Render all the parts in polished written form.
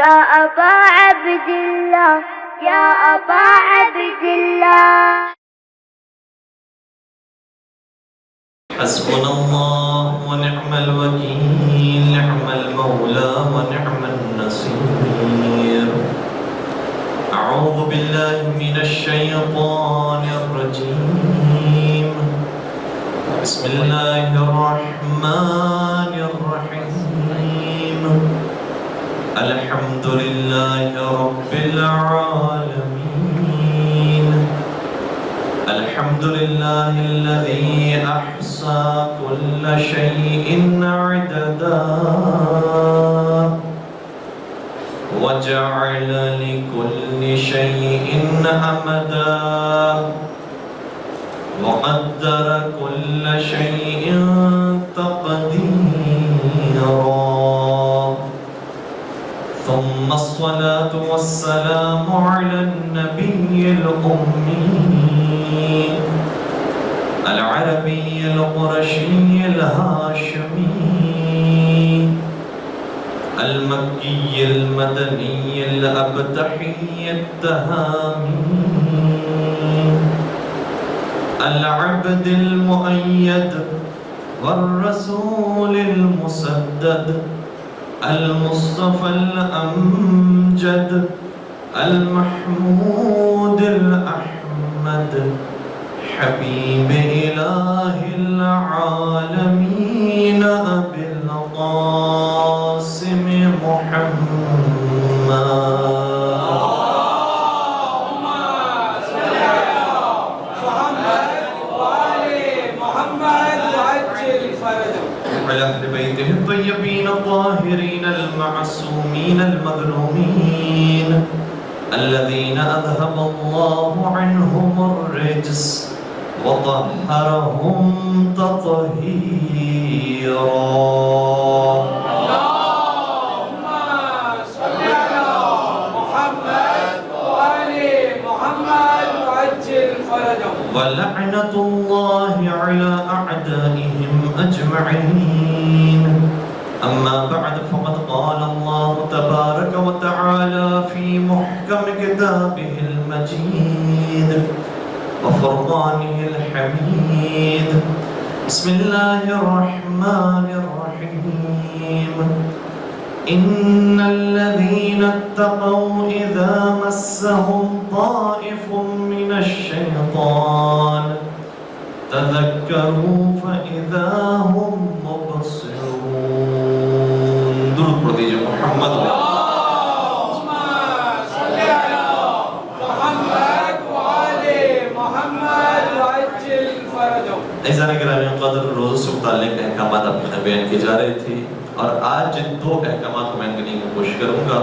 يا أبا عبد الله يا أبا عبد الله. حسبنا الله ونعم الوكيل نعم المولى ونعم النصير. أعوذ بالله من الشيطان الرجيم. بسم الله الرحمن الرحيم. الحمد لله رب العالمين. الحمد لله الذي أحصى كل شيء عددا وجعل لكل شيء أمدا وقدر كل شيء تقديرا. ثم الصلاة والسلام على النبي الأمي العربي القرشي الهاشمي المكي المدني الأبتحي التهامي العبد المؤيد والرسول المسدد المصطفى الأمجد المحمود الأحمد حبيب إله العالمين أبي القاسم محمد. اللهم صل على محمد وآل محمد وعجل فرجهم. وعلى أهل بيته الطيبين الطاهرين المعصومين المظلومين الذين أذهب الله عنهم الرجس وطهرهم تطهيرا. اللهم صل على محمد وآل محمد وعجل فرجهم. ولعنة الله على أعدائهم أجمعين. أما بعد فقد قال الله تبارك وتعالى في محكم كتابه المجيد وفرقانه الحميد. بسم الله الرحمن الرحيم. إن الذين اتقوا إذا مسهم طائف من الشيطان تذكروا فإذا هم مبصرون. درود پڑھ دیجئے محمد. اللهم صل على محمد وآل محمد وعجل فرجهم. عزیزان گرامی قدر روزوں سے متعلق احکامات آپ نے بیان کی جا رہی تھی اور آج جن دو احکامات کو بیان کرنے کی کوشش کروں گا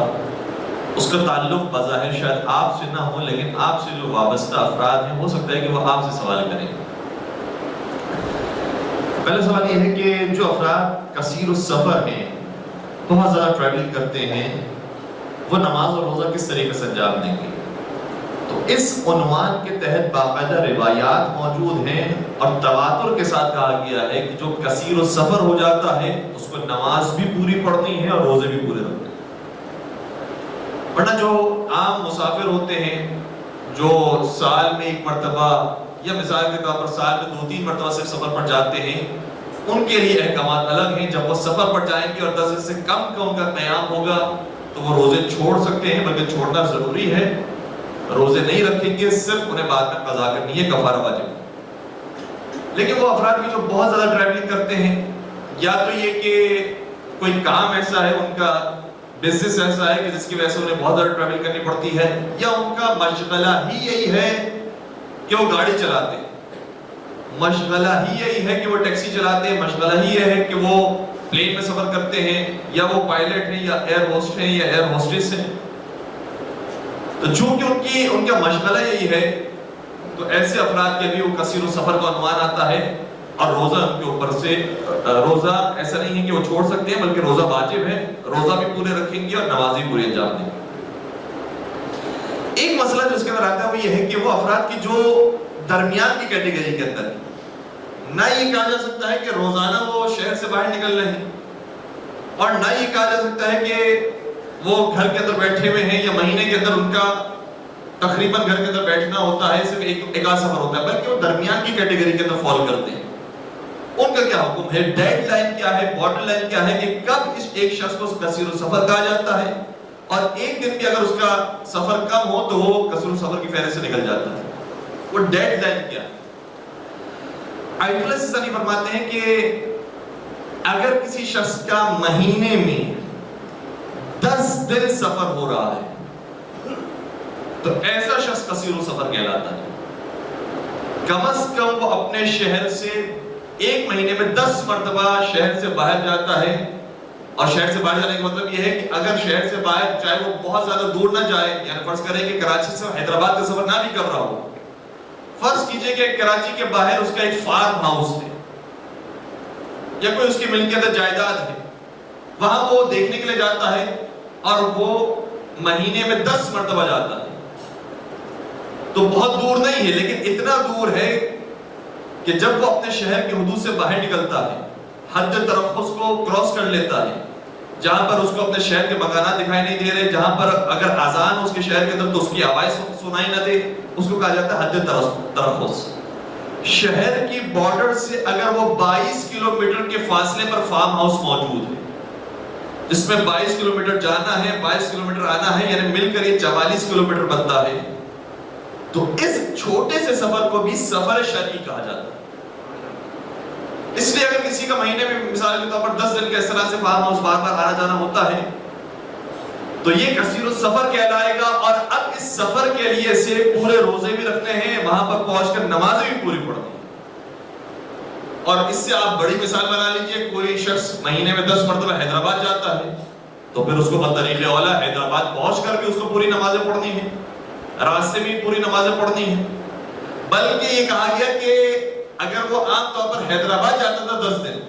اس کا تعلق بظاہر شاید آپ سے نہ ہو لیکن آپ سے جو وابستہ افراد ہیں ہو سکتا ہے کہ وہ آپ سے سوال کریں. پہلا سوال یہ ہے کہ جو افراد کثیر السفر ہیں بہت زیادہ ٹریولنگ کرتے ہیں وہ نماز اور روزہ کس طریقے سے انجام دیں گے؟ تو اس عنوان کے تحت باقاعدہ روایات موجود ہیں اور تواتر کے ساتھ کہا گیا ہے کہ جو کثیر السفر ہو جاتا ہے اس کو نماز بھی پوری پڑھنی ہے اور روزے بھی پورے رکھنے ہیں. ورنہ جو عام مسافر ہوتے ہیں جو سال میں ایک مرتبہ یا مثال کے طور پر سال میں 2-3 مرتبہ صرف سفر پر جاتے ہیں ان کے لیے احکامات الگ ہیں. جب وہ سفر پر جائیں گے اور 10 دن سے کم کا ان کا قیام ہوگا تو وہ روزے چھوڑ سکتے ہیں بلکہ چھوڑنا ضروری ہے. روزے نہیں رکھیں گے صرف انہیں بعد میں قضا کرنی ہے کفارہ واجب. لیکن وہ افراد بھی جو بہت زیادہ ٹریولنگ کرتے ہیں یا تو یہ کہ کوئی کام ایسا ہے ان کا بزنس ایسا ہے کہ جس کی وجہ سے انہیں بہت زیادہ ٹریول کرنی پڑتی ہے یا ان کا مشغلہ ہی یہی ہے کہ وہ گاڑی چلاتے ہیں مشغلہ ہی یہی ہے کہ وہ ٹیکسی چلاتے ہیں مشغلہ ہی یہ ہے کہ وہ پلین میں سفر کرتے ہیں یا وہ پائلٹ ہیں یا ایئر ہوسٹ ہیں یا ایئر ہوسٹس ہیں. تو چونکہ ان کا مشغلہ یہی ہے تو ایسے افراد کے بھی وہ کثیر السفر کا عنوان آتا ہے اور روزہ ان کے اوپر سے روزہ ایسا نہیں ہے کہ وہ چھوڑ سکتے ہیں بلکہ روزہ واجب ہے. روزہ بھی پورے رکھیں گے اور نماز بھی پورے انجام دیں گے. ایک مسئلہ جو اس کے اندر آتا ہے وہ یہ ہے کہ وہ افراد کی جو درمیان کی کیٹیگری کے اندر نہ یہ کہا جا سکتا ہے کہ روزانہ وہ شہر سے باہر نکل رہے ہیں اور نہ یہ کہا جا سکتا ہے کہ وہ گھر کے اندر بیٹھے ہوئے ہیں یا مہینے کے اندر ان کا تقریباً گھر کے اندر بیٹھنا ہوتا ہے، صرف ایک آدھ سفر ہوتا ہے، بلکہ وہ درمیان کی کیٹیگری کے اندر فال کرتے ہیں، ان کا کیا حکم ہے؟ ڈیڈ لائن کیا ہے، باٹم لائن کیا ہے کہ کب اس ایک شخص کو قصیر السفر کہا جاتا ہے، اور ایک دن بھی اگر اس کا سفر کم ہو تو وہ قصیر السفر کی فہرست سے نکل جاتا ہے، وہ ڈیڈ لائن کیا ہے؟ آیت اللہ سسانی فرماتے ہیں کہ اگر کسی شخص کا مہینے میں 10 دن سفر ہو رہا ہے تو ایسا شخص قصیر السفر کہلاتا ہے. کم از کم وہ اپنے شہر سے ایک مہینے میں 10 مرتبہ شہر سے باہر جاتا ہے، اور شہر سے باہر جانے کا مطلب یہ ہے کہ اگر شہر سے باہر چاہے وہ بہت زیادہ دور نہ جائے، یعنی فرض کریں کہ کراچی سے حیدرآباد کا سفر نہ بھی کر رہا ہو، فرض کیجئے کہ کراچی کے باہر اس کا ایک فارم ہاؤس ہے یا کوئی اس کی ملکیت جائیداد ہے، وہاں وہ دیکھنے کے لیے جاتا ہے اور وہ مہینے میں 10 مرتبہ جاتا ہے. تو بہت دور نہیں ہے، لیکن اتنا دور ہے کہ جب وہ اپنے شہر کی حدود سے باہر نکلتا ہے، حد ترخص کو کراس کر لیتا ہے، جہاں پر اس کو اپنے شہر کے مکانات دکھائی نہیں دے رہے، جہاں پر اگر اذان اس کے شہر کے اندر تو اس کی آواز سنائی نہ دے، اس کو کہا جاتا ہے حد ترخص. شہر کی بارڈر سے اگر وہ 22 کلومیٹر کے فاصلے پر فارم ہاؤس موجود ہے، جس میں 22 کلومیٹر جانا ہے 22 کلومیٹر آنا ہے، یعنی مل کر یہ 44 کلومیٹر بنتا ہے، تو اس چھوٹے سے سفر کو بھی سفر شرعی کہا جاتا ہے. اس لیے اگر کسی کا مہینے میں مثال کے طور پر 10 دن کے اس طرح سے فارم ہاؤس بار بار آنا جانا ہوتا ہے تو یہ قصیر السفر کہلائے گا. اور اب اس سفر کے لیے سے پورے روزے بھی رکھنے ہیں، وہاں پر پہنچ کر نمازیں بھی پوری پڑھنی ہیں. اور اس سے آپ بڑی مثال بنا لیجئے، کوئی شخص مہینے میں 10 مرتبہ حیدرآباد جاتا ہے تو پھر اس کو بطریق اولا حیدرآباد پہنچ کر بھی اس کو پوری نمازیں پڑھنی ہیں، راستے میں پوری نمازیں پڑھنی ہیں. بلکہ یہ کہا گیا کہ اگر وہ عام طور پر حیدرآباد جاتا تھا 10 دن،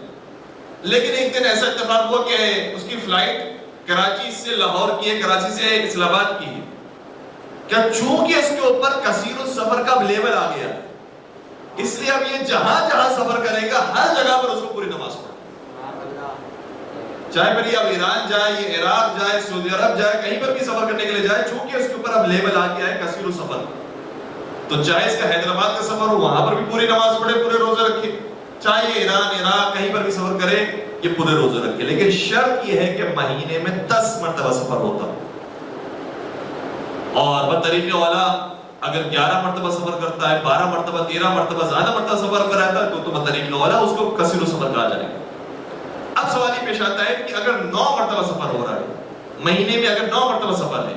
لیکن ایک دن ایسا اتفاق ہوا کہ اس کی فلائٹ کراچی سے لاہور کی ہے، کراچی سے اسلام آباد کی ہے، کیا چونکہ اس کے اوپر قصیر السفر کا لیبل آ گیا، اس لیے اب یہ جہاں جہاں سفر کرے گا ہر جگہ پر اس کو پوری نماز پڑھے، چاہے پھر یہ اب ایران جائے، یہ عراق جائے، سعودی عرب جائے، کہیں پر بھی سفر کرنے کے لیے جائے، چونکہ اس کے اوپر اب لیبل آ گیا ہے قصیر السفر، تو چاہے اس کا حیدرآباد کا سفر ہو وہاں پر بھی پوری نماز پڑھے، پورے روزے رکھے، چاہے یہ ایران عراق کہیں پر بھی سفر کرے یہ پورے روزے رکھے. لیکن شرط یہ ہے کہ مہینے میں 10 مرتبہ سفر ہوتا، اور بطریق اولا اگر 11 مرتبہ سفر کرتا ہے، 12 مرتبہ 13 مرتبہ زیادہ مرتبہ سفر کراتا ہے تو بطریق اولا اس کو قصیر السفر کہا جائے گا. اب سوال یہ پیش آتا ہے کہ اگر 9 مرتبہ سفر ہو رہا ہے، مہینے میں اگر 9 مرتبہ سفر ہے،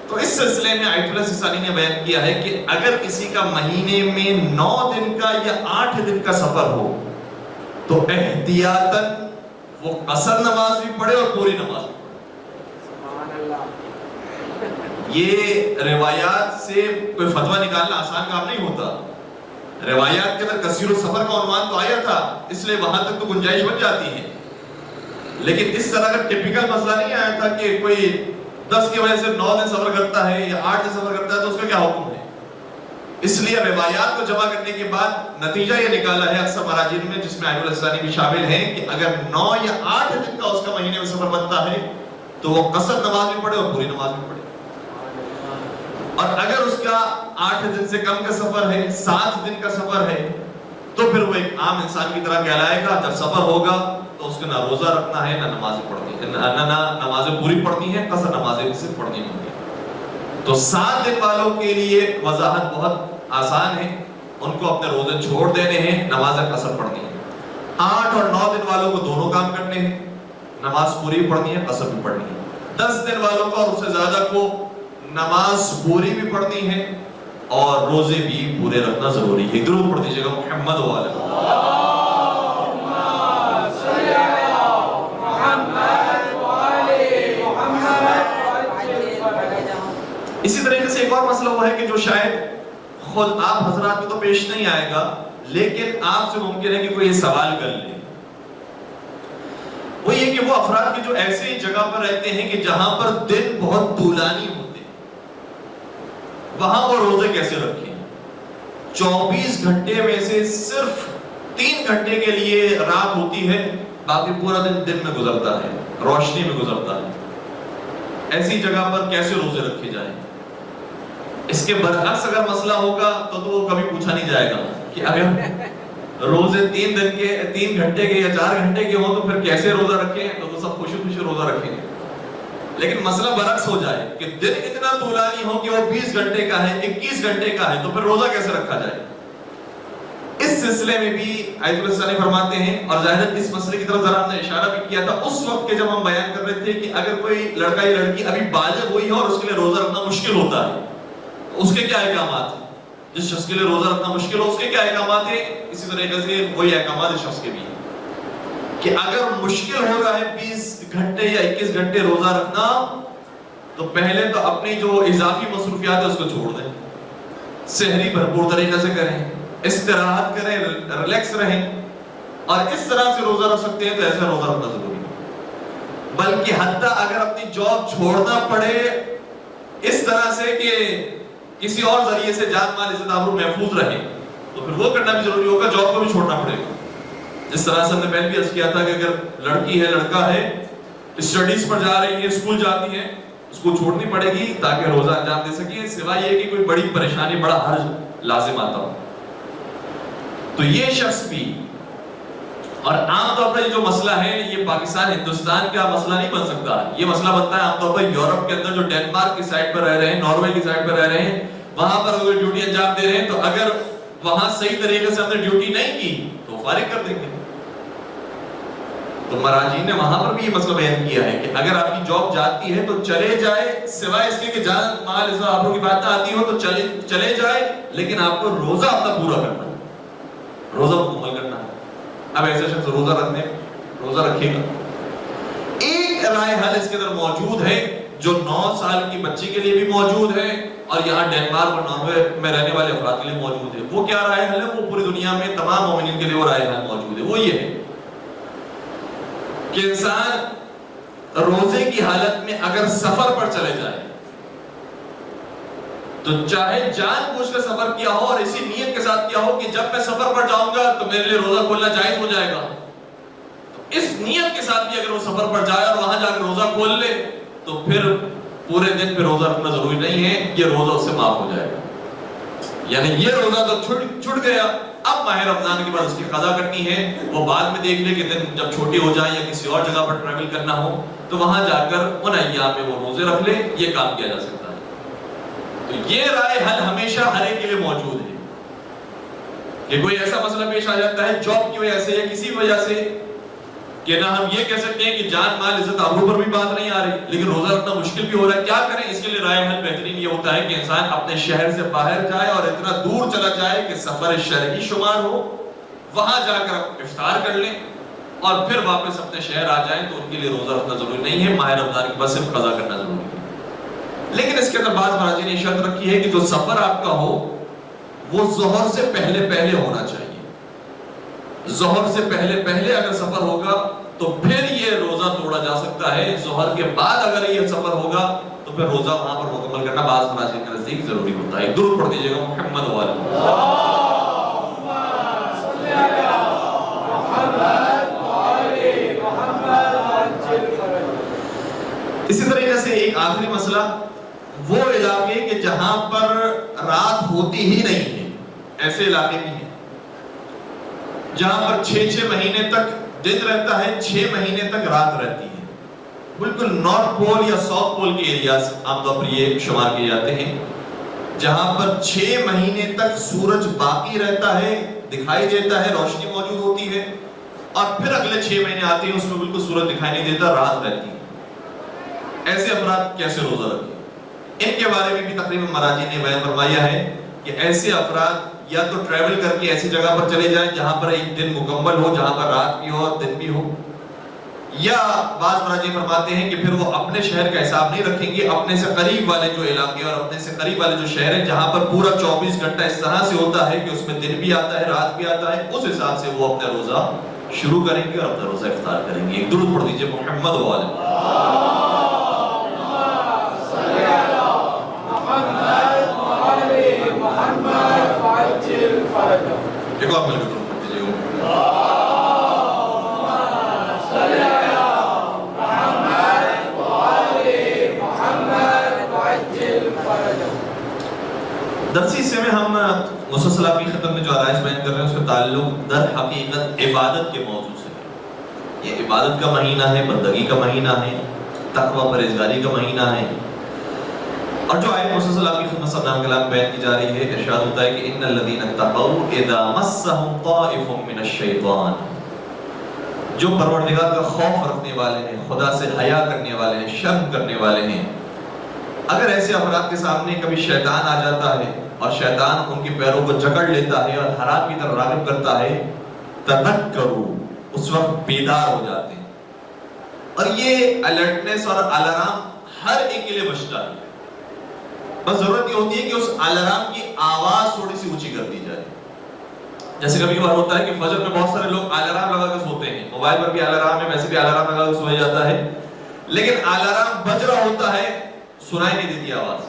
تو اس سلسلے میں آیت اللہ سسانی نے بیان کیا ہے کہ اگر کسی کا مہینے میں 9 دن کا یا 8 دن کا سفر ہو تو احتیاطاً وہ قصر نماز بھی پڑھے اور پوری نماز بھی پڑھے. یہ روایات سے کوئی فتویٰ نکالنا آسان کام نہیں ہوتا. روایات کے اندر قصیر السفر کا عنوان تو آیا تھا، اس لیے وہاں تک تو گنجائش بن جاتی ہے، لیکن اس طرح کا ٹپیکل مسئلہ نہیں آیا تھا کہ کوئی 10 کی وجہ سے 9 دن سفر کرتا ہے یا 8 دن سفر کرتا ہے تو اس کا کیا حکم ہے. اس لیے روایات کو جمع کرنے کے بعد نتیجہ یہ نکالا ہے اکثر مراجع میں، جس میں آیت اللہ سسانی بھی شامل ہیں، کہ اگر 9 یا 8 دن کا اس کا مہینے میں سفر بنتا ہے تو وہ قصر نماز بھی پڑھے اور پوری نماز بھی پڑھے. اور اگر اس کا 8 دن سے کم کا سفر ہے، 7 دن کا سفر ہے، تو پھر وہ ایک عام انسان کی طرح کہلائے گا. جب سفر ہوگا تو اس کو نہ روزہ رکھنا ہے، نہ نمازیں پڑھنی ہے، نہ نمازیں پوری پڑھنی ہے، قصر نمازیں بھی صرف پڑھنی ہوں گی. تو 7 دن والوں کے لیے وضاحت بہت آسان ہے، ان کو اپنے روزے چھوڑ دینے ہیں، نماز قصر پڑھنی ہے. 8 اور 9 دن والوں کو دونوں کام کرنے ہیں، نماز پوری پڑھنی ہے، قصر بھی پڑھنی ہے. 10 دن والوں کو اور اس سے زیادہ کو نماز پوری بھی پڑھنی ہے اور روزے بھی پورے رکھنا ضروری ہے. درود پڑھ دیجیے گا محمد و آلہ اسی طریقے سے ایک اور مسئلہ وہ ہے کہ جو شاید خود آپ حضرات میں تو پیش نہیں آئے گا، لیکن آپ سے ممکن ہے کہ کوئی یہ سوال کر لے. وہ یہ کہ وہ افراد کی جو ایسی جگہ پر رہتے ہیں کہ جہاں پر دن بہت طولانی ہوتے ہیں، وہاں وہ روزے کیسے رکھیں؟ 24 گھنٹے میں سے صرف 3 گھنٹے کے لیے رات ہوتی ہے، باقی پورا دن میں گزرتا ہے، روشنی میں گزرتا ہے. ایسی جگہ پر کیسے روزے رکھے جائیں. اس کے برعکس اگر مسئلہ ہوگا تو وہ کبھی پوچھا نہیں جائے گا کہ اگر روزے 3 گھنٹے کے یا 4 گھنٹے کے ہوں تو پھر کیسے روزہ رکھیں, تو سب خوشی خوشی روزہ رکھیں گے. لیکن مسئلہ برعکس ہو جائے کہ دن اتنا طولانی ہو کہ وہ 20 گھنٹے کا ہے, 21 گھنٹے کا ہے, تو پھر روزہ کیسے رکھا جائے. اس سلسلے میں بھی آیت اللہ ثانی فرماتے ہیں, اور ظاہراً اس مسئلے کی طرف ذرا ہم نے اشارہ بھی کیا تھا اس وقت کے جب ہم بیان کر رہے تھے کہ اگر کوئی لڑکا یا لڑکی ابھی بالغ ہوئی ہے اور اس کے لیے روزہ رکھنا مشکل ہوتا ہے, اس کے کیا احکامات ہیں. جس شخص کے لیے روزہ رکھنا مشکل ہو اس کے کیا احکامات ہیں, اسی طریقے سے وہی احکامات اس شخص کے بھی ہیں کہ اگر مشکل ہو رہا ہے 20 گھنٹے یا 21 گھنٹے روزہ رکھنا, تو پہلے تو اپنی جو اضافی مصروفیات ہے اس کو چھوڑ دیں. سحری بھرپور طریقے سے کریں, استراحت کریں, ریلیکس رہیں, اور اس طرح سے روزہ رکھ سکتے ہیں تو ایسا روزہ رکھنا ضروری ہے. بلکہ حتیٰ اگر اپنی جاب چھوڑنا پڑے اس طرح سے کہ کسی اور ذریعے سے جان مال عزت آبرو محفوظ رہے, تو پھر وہ کرنا بھی ضروری ہوگا, جاب کو بھی چھوڑنا پڑے گا. جس طرح سے ہم نے پہلے بھی عرض کیا تھا کہ اگر لڑکی ہے لڑکا ہے اسٹڈیز پر جا رہی ہے, اسکول جاتی ہے, اس کو چھوڑنی پڑے گی تاکہ روزہ انجام دے سکے, سوائے یہ کہ کوئی بڑی پریشانی بڑا حرج لازم آتا ہو. تو یہ شخص بھی, اور عام طور پر یہ جو مسئلہ ہے یہ پاکستان ہندوستان کا مسئلہ نہیں بن سکتا, یہ مسئلہ بنتا ہے عام طور پر یورپ کے اندر جو ڈینمارک کی سائڈ پر رہ رہے ہیں, ناروے کی سائڈ پر رہ رہے ہیں, وہاں پر اگر ڈیوٹی انجام دے رہے ہیں تو اگر وہاں صحیح طریقے سے ہم نے ڈیوٹی نہیں کی تو فارغ کر دیں گے. تو مراجعین نے وہاں پر بھی یہ مسئلہ بیان کیا ہے کہ اگر آپ کی جاب جاتی ہے تو چلے جائے, سوائے اس کے کہ جان مال عزت آبرو کی بات نہ آتی ہو تو چلے جائے, لیکن آپ کو روزہ اپنا پورا کرنا ہے, روزہ مکمل کرنا ہے. اب ایسے شخص روزہ رکھے گا. ایک رائے حل اس کے اندر موجود ہے جو 9 سال کی بچی کے لیے بھی موجود ہے اور یہاں ڈینمارک اور ناروے میں رہنے والے افراد کے لیے موجود ہے. وہ کیا رائے حل ہے, وہ پوری دنیا میں تمام مومنین کے لیے وہ رائے حل موجود ہے. وہ یہ ہے کہ انسان روزے کی حالت میں اگر سفر پر چلے جائے تو چاہے جان بوجھ کر سفر کیا ہو اور اسی نیت کے ساتھ کیا ہو کہ جب میں سفر پر جاؤں گا تو میرے لیے روزہ کھولنا جائز ہو جائے گا, تو اس نیت کے ساتھ بھی اگر وہ سفر پر جائے اور وہاں جا کر روزہ کھول لے تو پھر پورے دن پہ روزہ رکھنا ضروری نہیں ہے, یہ روزہ اس سے معاف ہو جائے گا. یعنی یہ روزہ تو چھوٹ گیا, اب ماہ رمضان کے بعد اس کی قضا کرنی ہے. وہ بعد میں دیکھ لے کہ دن جب چھوٹی ہو جائے یا کسی اور جگہ پر ٹریول کرنا ہو تو وہاں جا کر ان ایام میں وہ روزے رکھ لے, یہ کام کیا جا سکتا ہے. تو یہ رائے حل ہمیشہ ہر ایک کے لیے موجود ہے کہ کوئی ایسا مسئلہ پیش آ جاتا ہے جاب کی وجہ سے یا کسی وجہ سے کہ نہ ہم یہ کہہ سکتے ہیں کہ جان مال عزت آبرو پر بھی بات نہیں آ رہی لیکن روزہ رکھنا مشکل بھی ہو رہا ہے, کیا کریں. اس کے لیے رائے حل بہترین یہ ہوتا ہے کہ انسان اپنے شہر سے باہر جائے اور اتنا دور چلا جائے کہ سفر شرعی شمار ہو, وہاں جا کر افطار کر لیں اور پھر واپس اپنے شہر آ جائیں. تو ان کے لیے روزہ رکھنا ضروری نہیں ہے, ماہ رمضان کی بس صرف قضا کرنا ضروری ہے. لیکن اس کے اندر بعض مراجعین نے شرط رکھی ہے کہ جو سفر آپ کا ہو وہ ظہر سے پہلے ہونا چاہیے. ظہر سے پہلے اگر سفر ہوگا تو پھر یہ روزہ توڑا جا سکتا ہے. ظہر کے بعد اگر یہ سفر ہوگا تو پھر روزہ وہاں پر مکمل کرنا بعض مراجعین کے نزدیک ضروری ہوتا ہے. درود پڑھ دیجیے گا محمد وعلیہ. اسی طریقے سے ایک آخری مسئلہ, وہ علاقے کہ جہاں پر رات ہوتی ہی نہیں ہے, ایسے علاقے بھی ہیں جہاں پر 6 مہینے تک دن رہتا ہے, 6 مہینے تک رات رہتی ہے. بالکل نارتھ پول یا ساؤتھ پول کے ایریاز عام طور پر یہ شمار کیے جاتے ہیں جہاں پر 6 مہینے تک سورج باقی رہتا ہے, دکھائی دیتا ہے, روشنی موجود ہوتی ہے, اور پھر اگلے 6 مہینے آتے ہیں اس میں بالکل سورج دکھائی نہیں دیتا, رات رہتی ہے. ایسے افراد کیسے روزہ رکھیں؟ ان کے بارے میں بھی تقریباً مراجعین نے بیان فرمایا ہے کہ ایسے افراد یا تو ٹریول کر کے ایسی جگہ پر چلے جائیں جہاں پر ایک دن مکمل ہو, جہاں پر رات بھی ہو اور دن بھی ہو, یا بعض مراجعین فرماتے ہیں کہ پھر وہ اپنے شہر کا حساب نہیں رکھیں گے, اپنے سے قریب والے جو علاقے اور اپنے سے قریب والے جو شہر ہیں جہاں پر پورا 24 گھنٹہ اس طرح سے ہوتا ہے کہ اس میں دن بھی آتا ہے رات بھی آتا ہے, اس حساب سے وہ اپنا روزہ شروع کریں گے اور اپنا روزہ افطار کریں گے. ایک درود پڑھ دیجیے محمد وعلیہ. ایک اور مل کے درود پڑھ دیجیے گا. درسی سے میں ہم مسلسل آپ کی خدمت میں جو آرائش بیان کر رہے ہیں اس کا تعلق در حقیقت عبادت کے موضوع سے ہے. یہ عبادت کا مہینہ ہے، بندگی کا مہینہ ہے، تقوی پرہیزگاری کا مہینہ ہے. اور جو آیت مسلسل آپ کی خدمت سے نام کلام بیان کی جا رہی ہے، ارشاد ہوتا ہے کہ ان الذین اتقوا اذا مسهم طائف من الشیطان، جو پروردگار کا خوف رکھنے والے ہیں، خدا سے حیا کرنے والے ہیں، شرم کرنے والے ہیں، اگر ایسے افراد کے سامنے کبھی شیطان آ جاتا ہے اور شیطان ان کے پیروں کو جکڑ لیتا ہے اور حرام کی طرف راغب کرتا ہے، تذکروا، اس وقت بیدار ہو جاتے ہیں. اور یہ الرٹنس اور الارم ہر ایک کے لیے بچتا ہے. بس ضرورت یہ ہوتی ہے کہ اس الارم کی آواز تھوڑی سی اونچی کر دی جائے. جیسے کبھی کبھار ہوتا ہے کہ فجر میں بہت سارے لوگ الارم لگا کے سوتے ہیں، موبائل پر بھی الارم ہے، ویسے بھی الارم لگا کے سویا جاتا ہے، لیکن الارم بج رہا ہوتا ہے، سنائی نہیں دیتی آواز.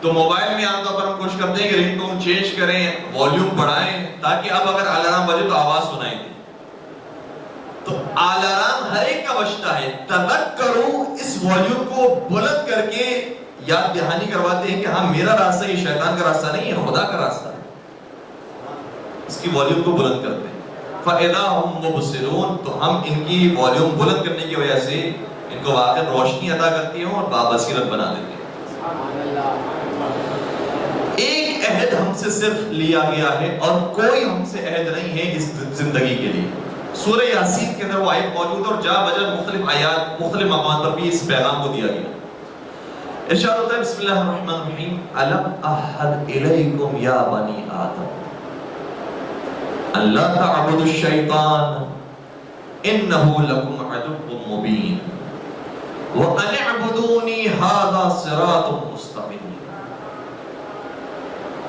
تو موبائل میں عام طور پر ہم کوشش کرتے ہیں کہ رنگ ٹون چینج کریں، والیوم بڑھائیں، تاکہ اب اگر الارم بجے تو آواز سنائی دے. تو الارم ہر ایک کا بجتا ہے. تذکروا، اس والیوم کو بلند کر کے یاد دہانی کرواتے ہیں کہ ہاں میرا راستہ یہ شیطان کا راستہ نہیں ہے، خدا کا راستہ ہے. اس کی والیوم کو بلند کرتے ہیں. فَإِذَا هُمْ مُبْصِرُونَ، تو ہم ان کی والیوم بلند کرنے کی وجہ سے ان کو واقع روشنی عطا کرتی ہیں اور بابصیرت بنا دیتے ہیں. ایک عہد ہم سے صرف لیا گیا ہے اور کوئی ہم سے عہد نہیں ہے اس زندگی کے لیے. سورہ یاسین کے اندر وہ آیت موجود ہے اور جا بجا مختلف آیات مختلف مقامات پر بھی اس پیغام کو دیا گیا. ارشاد ہوتا ہے بسم اللہ الرحمن الرحیم الم احد الیکم یا بنی آدم ان لا تعبدوا الشیطان انه لکم عدو مبین وَأَنِ اعْبُدُونِي هَذَا صِرَاطٌ مُسْتَقِيمٌ.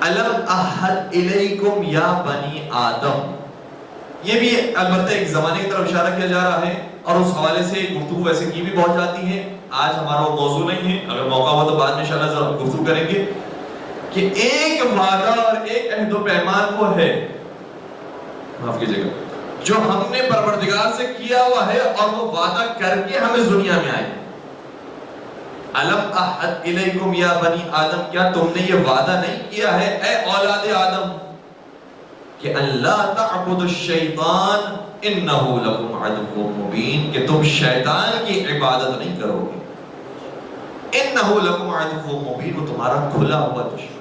الم احد الیکم یا بنی آدم، یہ بھی البتہ ایک زمانے کی طرف اشارہ کیا جا رہا ہے اور اس حوالے سے گفتگو ویسے کی بھی بہت جاتی ہے. آج ہمارا وہ موضوع نہیں ہے، اگر موقع ہو تو بعد میں انشاءاللہ ضرور گفتگو کریں گے کہ ایک وعدہ اور ایک عہد و پیمان وہ ہے، معاف کیجیے گا، جو ہم نے پروردگار سے کیا ہوا ہے اور وہ وعدہ کر کے ہم اس دنیا میں آئے. الم احد الیکم یا بنی آدم، کیا تم نے یہ وعدہ نہیں کیا ہے اے اولاد آدم کہ اللہ تعبدوا الشیطان انه لکم عدو مبین، کہ تم شیطان کی عبادت نہیں کرو گے. انه لکم عدو مبین، وہ تمہارا کھلا ہوا دشمن.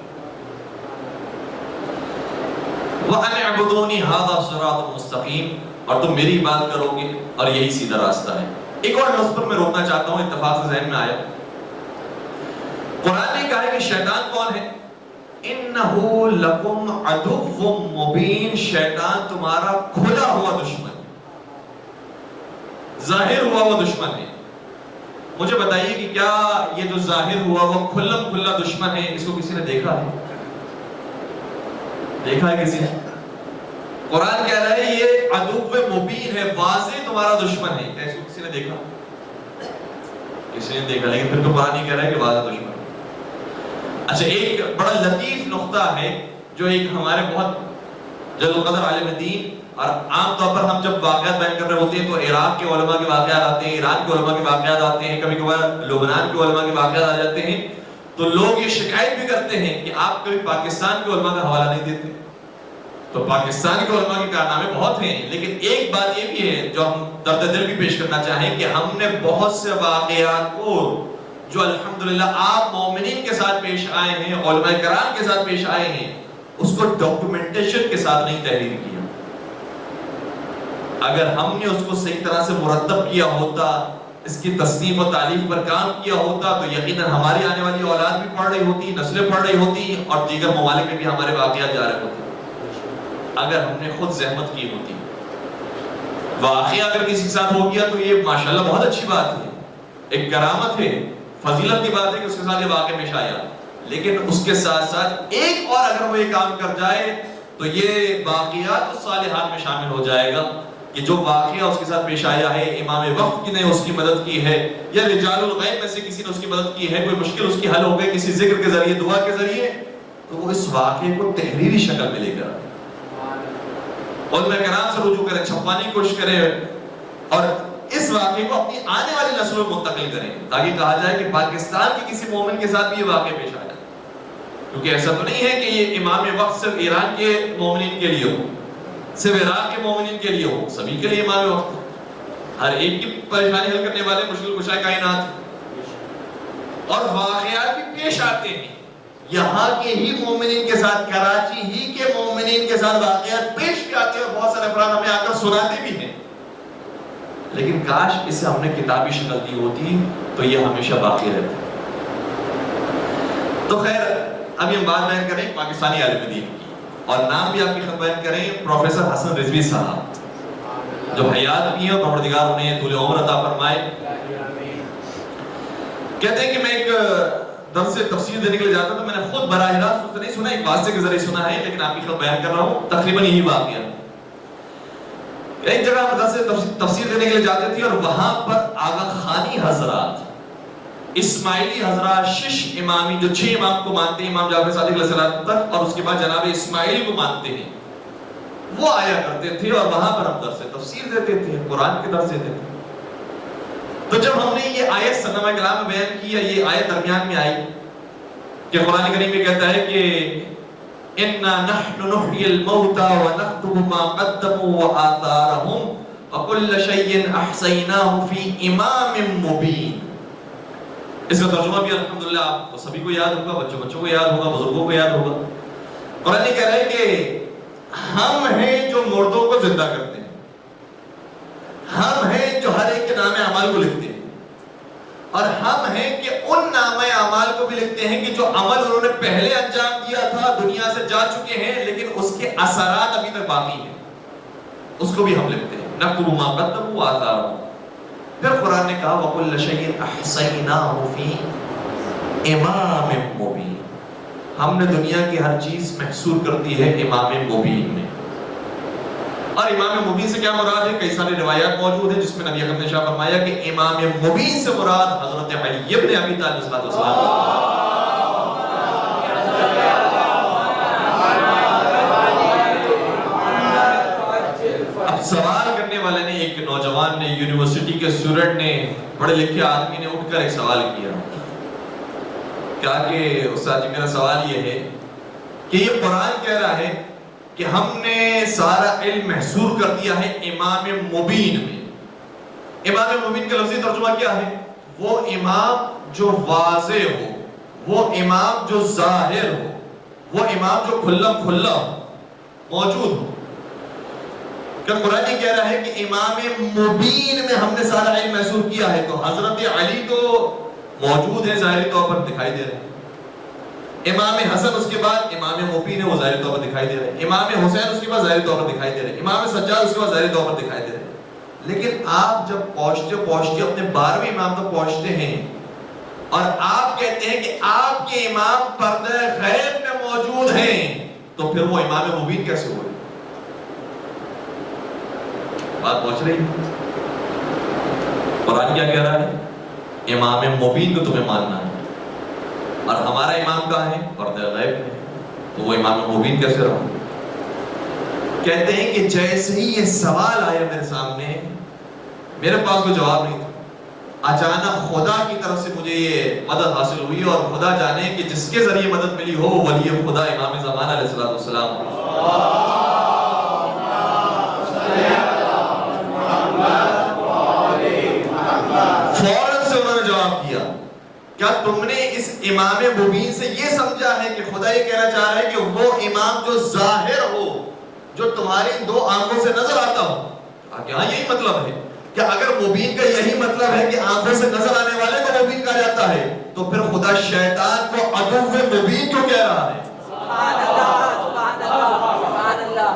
وَأَنِ اعْبُدُونِي هَذَا صِرَاطٌ مُسْتَقِيمٌ، اور تم میری عبادت کرو گے اور یہی سیدھا راستہ ہے. ایک اور لفظ پر میں روکنا چاہتا ہوں، اتفاق سے ذہن میں آیا. قرآن نے کہا ہے کہ شیطان کون ہے؟ انہو لکم عدو مبین، شیطان تمہارا کھلا ہوا دشمن ہے، ظاہر ہوا وہ دشمن ہے. مجھے بتائیے کہ کیا یہ جو ظاہر ہوا وہ کھلم کھلا دشمن ہے، اس کو کسی نے دیکھا ہے؟ دیکھا ہے کسی نے؟ قرآن کہہ رہا ہے یہ عدو مبین ہے، واضح تمہارا دشمن ہے. کیا اس کو کسی نے دیکھا؟ کسی نے دیکھا، لیکن پھر تو قرآن ہی کہہ رہا ہے کہ واضح دشمن. اچھا، ایک بڑا لطیف نقطہ ہے جو ایک ہمارے بہت جلد القدر عالم دین، اور عام طور پر ہم جب واقعات بیان کر رہے ہوتے ہیں تو عراق کے علماء کے واقعات آتے ہیں، ایران کے علماء کے واقعات آتے ہیں، کبھی کبھار لبنان کے علماء کے واقعات آ جاتے ہیں، تو لوگ یہ شکایت بھی کرتے ہیں کہ آپ کبھی پاکستان کے علماء کا حوالہ نہیں دیتے. تو پاکستان کے علماء کے کارنامے بہت ہیں، لیکن ایک بات یہ بھی ہے جو ہم درد دل بھی پیش کرنا چاہیں کہ ہم نے بہت سے واقعات کو جو الحمدللہ آپ مومنین کے ساتھ پیش آئے ہیں، علماء کرام کے ساتھ پیش آئے ہیں، اس کو ڈاکیومنٹیشن کے ساتھ نہیں تحریر کیا. اگر ہم نے اس کو صحیح طرح سے مرتب کیا ہوتا، اس کی تصنیف و تعلیف پر کام کیا ہوتا، تو یقیناً ہماری آنے والی اولاد بھی پڑھ رہی ہوتی، نسلیں پڑھ رہی ہوتی، اور دیگر ممالک میں بھی ہمارے واقعات جا رہے ہوتے اگر ہم نے خود زحمت کی ہوتی. واقعہ اگر کسی کے ساتھ ہو گیا تو یہ ماشاءاللہ بہت اچھی بات ہے، ایک کرامت ہے، فضیلت کی بات ہے کہ اس کے ساتھ یہ واقعہ پیش آیا. لیکن اس کے ساتھ ساتھ ایک اور اگر وہ یہ کام کر جائے تو یہ واقعات الصالحات میں شامل ہو جائے گا کہ جو واقعہ اس کے ساتھ پیش آیا ہے، امام وقت نے اس کی مدد کی ہے یا رجال الغیب میں سے کسی نے اس کی مدد کی ہے، کوئی مشکل اس کی حل ہو گئی کسی ذکر کے ذریعے، دعا کے ذریعے، تو وہ اس واقعے کو تحریری شکل میں لے کر علماء کرام سے رجوع کریں، چھپانے کی کوشش کریں اور اس واقعے کو اپنی آنے والی نسلوں میں منتقل کریں، تاکہ کہا جائے کہ پاکستان کے کسی مومن کے ساتھ بھی یہ واقعہ پیش آیا. کیونکہ ایسا تو نہیں ہے کہ یہ امام وقت صرف ایران کے مومنین کے لیے ہو، صرف عراق کے مومنین کے لیے ہو، سبھی کے لیے امام وقت ہے، ہر ایک کی پریشانی حل کرنے والے مشکل کشا کائنات، اور واقعات بھی پیش آتے ہیں یہاں کے ہی مومنین کے ساتھ، کراچی ہی کے مومنین کے ساتھ واقعات پیش بھی آتے ہیں، اور بہت سارے افراد ہمیں آ کر سناتے بھی ہیں، لیکن کاش اسے ہم نے کتابی شکل دی ہوتی تو یہ ہمیشہ باقی رہتا۔ تو خیر ابھی ہم بات بیان کریں پاکستانی عالم دین کی، اور نام بھی آپ کی خدمت بیان کریں پروفیسر حسن رضوی صاحب، جو حیات بھی ہیں، پروردگار انہیں طول عمر عطا فرمائے۔ کہتے ہیں کہ میں ایک درس تفسیر دینے کے لیے جاتا تھا، میں نے خود براہ راست اس سے نہیں سنا، ایک واسطے کے ذریعے سنا ہے، لیکن آپ کی خدمت بیان کر رہا ہوں، تقریباً یہی واقعہ۔ ایک جگہ ہم درس تفسیر دینے کے لیے جاتے تھے، اور وہاں پر آغا خانی حضرات، اسماعیلی حضرات، شش امامی جو 6 امام کو مانتے ہیں، امام جعفر صادق علیہ السلام تک، اور اس کے بعد جناب اسماعیل کو مانتے ہیں، وہ آیا کرتے تھے، اور وہاں پر ہم درس تفسیر دیتے تھے، قرآن کے درس دیتے تھے۔ تو جب ہم نے یہ آیت صلی کلام میں بیان کیا، یہ آیت درمیان میں آئی کہ قرآن کریم میں کہتا ہے کہ اِنَّا نَحْنُ نُحْيِي الْمَوْتَى وَنَكْتُبُ مَا قَدَّمُوا وَآثَارَهُمْ وَكُلَّ شَيْءٍ أَحْصَيْنَاهُ فِي إِمَامٍ مُبِينٍ۔ اس کا ترجمہ بھی الحمدللہ آپ کو سبھی کو یاد ہوگا، بچوں کو یاد ہوگا، بزرگوں کو یاد ہوگا۔ قرآن کہہ رہا ہے کہ ہم ہیں جو مردوں کو زندہ کرتے ہیں، ہم ہیں جو ہر ایک کے نام اعمال کو لکھتے ہیں، اور ہم ہیں کہ ان نام اعمال کو بھی لکھتے ہیں کہ جو عمل انہوں نے پہلے انجام دیا تھا، دنیا سے جا چکے ہیں، لیکن اس کے اثرات ابھی تک باقی ہیں، اس کو بھی ہم لکھتے ہیں۔ نَكْتُبُ مَا قَدَّمُوا وَآثَارَهُمْ۔ پھر قرآن نے کہا وَكُلَّ شَيْءٍ أَحْصَيْنَاهُ فِي إِمَامٍ مُبِينٍ، ہم نے دنیا کی ہر چیز محصور کر دی ہے امام مبین میں۔ اور امام مبین سے کیا مراد ہے؟ کئی ساری روایات موجود ہیں جس میں نبی اکرم نے ارشاد فرمایا کہ امام مبین سے مراد حضرت علی ابن ابی طالب علیہ السلام۔ اب سوال کرنے والے نے، ایک نوجوان نے، یونیورسٹی کے اسٹوڈنٹ نے، پڑھے لکھے آدمی نے اٹھ کر ایک سوال کیا، کہا کہ استاد جی میرا سوال یہ ہے کہ یہ قرآن کہہ رہا ہے کہ ہم نے سارا علم محصور کر دیا ہے امام مبین میں۔ امام مبین کا لفظی ترجمہ کیا ہے؟ وہ امام جو واضح ہو، وہ امام جو ظاہر ہو، وہ امام جو کھلم کھلا موجود ہو۔ کہ قرآن یہ کہہ رہا ہے کہ امام مبین میں ہم نے سارا علم محصور کیا ہے، تو حضرت علی تو موجود ہے، ظاہری طور پر دکھائی دے رہے ہیں، امام حسن اس کے بعد امام مبین ہے، وہ ظاہری طور پر دکھائی دے رہے ہیں، امام حسین اس کے بعد ظاہری طور پر دکھائی دے رہے ہیں، امام سجاد اس کے بعد ظاہری طور پر دکھائی دے رہے ہیں۔ لیکن آپ جب پہنچتے اپنے 12ویں امام تک پہنچتے ہیں، اور آپ کہتے ہیں کہ آپ کے امام پردہ غیب میں موجود ہیں، تو پھر وہ امام مبین کیسے ہوئے؟ بات پہنچ رہی ہے؟ قرآن کیا کہہ رہا ہے؟ امام مبین کو تمہیں ماننا ہے، اور ہمارا امام کہاں ہے؟ پردہ غیب میں، تو وہ امام مبین کیسے رہا؟ کہتے ہیں کہ جیسے ہی یہ سوال آیا میرے سامنے، میرے پاس کوئی جواب نہیں تھا، اچانک خدا کی طرف سے مجھے یہ مدد حاصل ہوئی، اور خدا جانے کہ جس کے ذریعے مدد ملی ہو وہ ولی خدا امام زمانہ علیہ السلام۔ فوراً سے انہوں نے جواب کیا، کیا تم نے اس امام مبین سے یہ سمجھا ہے کہ خدا یہ کہنا چاہ رہا ہے کہ وہ امام جو ظاہر ہو، جو تمہاری 2 آنکھوں سے نظر آتا ہو؟ ہاں یہی مطلب ہے کہ اگر مبین کا یہی مطلب ہے کہ آنکھوں سے نظر آنے والے کو مبین کہا جاتا ہے، تو پھر خدا شیطان کو عدو مبین کیوں کہہ رہا ہے؟ سبحان اللہ، سبحان اللہ، سبحان اللہ۔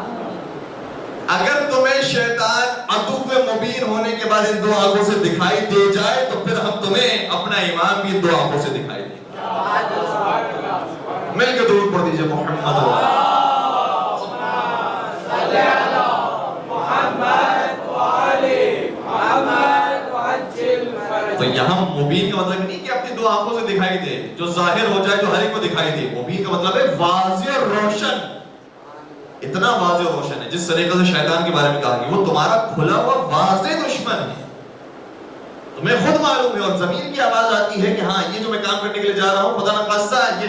اگر تمہیں شیطان عدو مبین ہونے کے بعد ان 2 آنکھوں سے دکھائی دے جائے، تو پھر ہم تمہیں اپنا امام بھی 2 آنکھوں سے دکھائی دیں گے۔ مل کے درود پڑھ دیجئے محمد تو یہاں مبین کا مطلب نہیں کہ اپنی 2 آنکھوں سے دکھائی دے، جو ظاہر ہو جائے، جو ہر ایک کو دکھائی دے۔ مبین کا مطلب ہے واضح اور روشن، اتنا واضح اور روشن ہے، جس طریقے سے شیطان کے بارے میں کہا کہ وہ تمہارا کھلا ہوا واضح دشمن ہے، تمہیں خود معلوم ہے، اور زمین کی آواز آتی ہے کہ ہاں یہ جو میں کام کرنے کے لیے جا رہا ہوں خدا نخواستہ یہ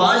5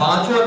5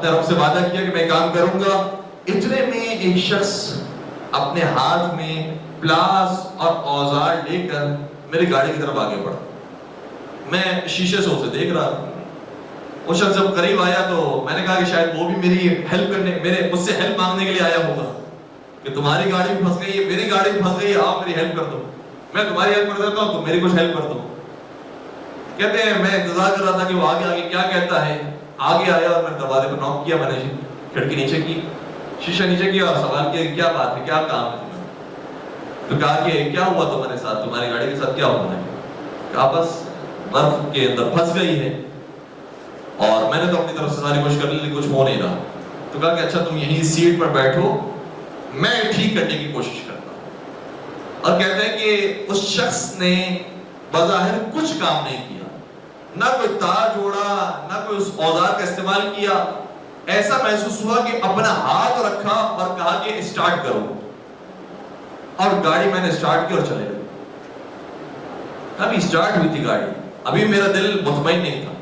اپنے رب سے وعدہ کیا کہ میں کام کروں گا. اتنے میں ایک شخص اپنے ہاتھ میں پلاس اور اوزار لے کر میری گاڑی کی طرف آگے بڑھا. میں شیشے سے اسے دیکھ رہا تھا. وہ شخص جب قریب آیا تو میں نے کہا کہ شاید وہ بھی میری ہیلپ کرنے, مجھ سے ہیلپ مانگنے کے لیے آیا ہوگا کہ تمہاری گاڑی پھنس گئی ہے, میری گاڑی پھنس گئی ہے, آپ میری ہیلپ کر دو, میں تمہاری ہیلپ کر دیتا ہوں, تم میری کچھ ہیلپ کر دو. کہتے ہیں میں انتظار کر رہا تھا کہ وہ آگے کیا کہتا ہے. آگے آیا اور میں دروازے پر نوک کیا, میں نے کھڑکی نیچے کی, شیشہ نیچے کیا اور سوال کیا کہ کیا بات ہے, کیا کام ہے تمہیں. تو کہا کہ کیا ہوا تمہارے ساتھ, تمہاری گاڑی کے ساتھ کیا ہوا ہے. کہا بس برف کے اندر پھنس گئی ہے اور میں نے تو اپنی طرف سے ساری کوشش کر لی لیکن کچھ ہو نہیں رہا. تو کہا کہ اچھا تم یہیں سیٹ پر بیٹھو, میں ٹھیک کرنے کی کوشش کرتا ہوں. اور کہتے ہیں کہ اس شخص نے بظاہر کچھ کام نہیں کیا, نہ کوئی تار جوڑا, نہ کوئی اس اوزار کا استعمال کیا. ایسا محسوس ہوا کہ اپنا ہاتھ رکھا اور کہا کہ اسٹارٹ کرو, اور گاڑی میں نے اسٹارٹ کی اور چلے گئے. ابھی اسٹارٹ ہوئی تھی گاڑی, ابھی میرا دل مطمئن نہیں تھا.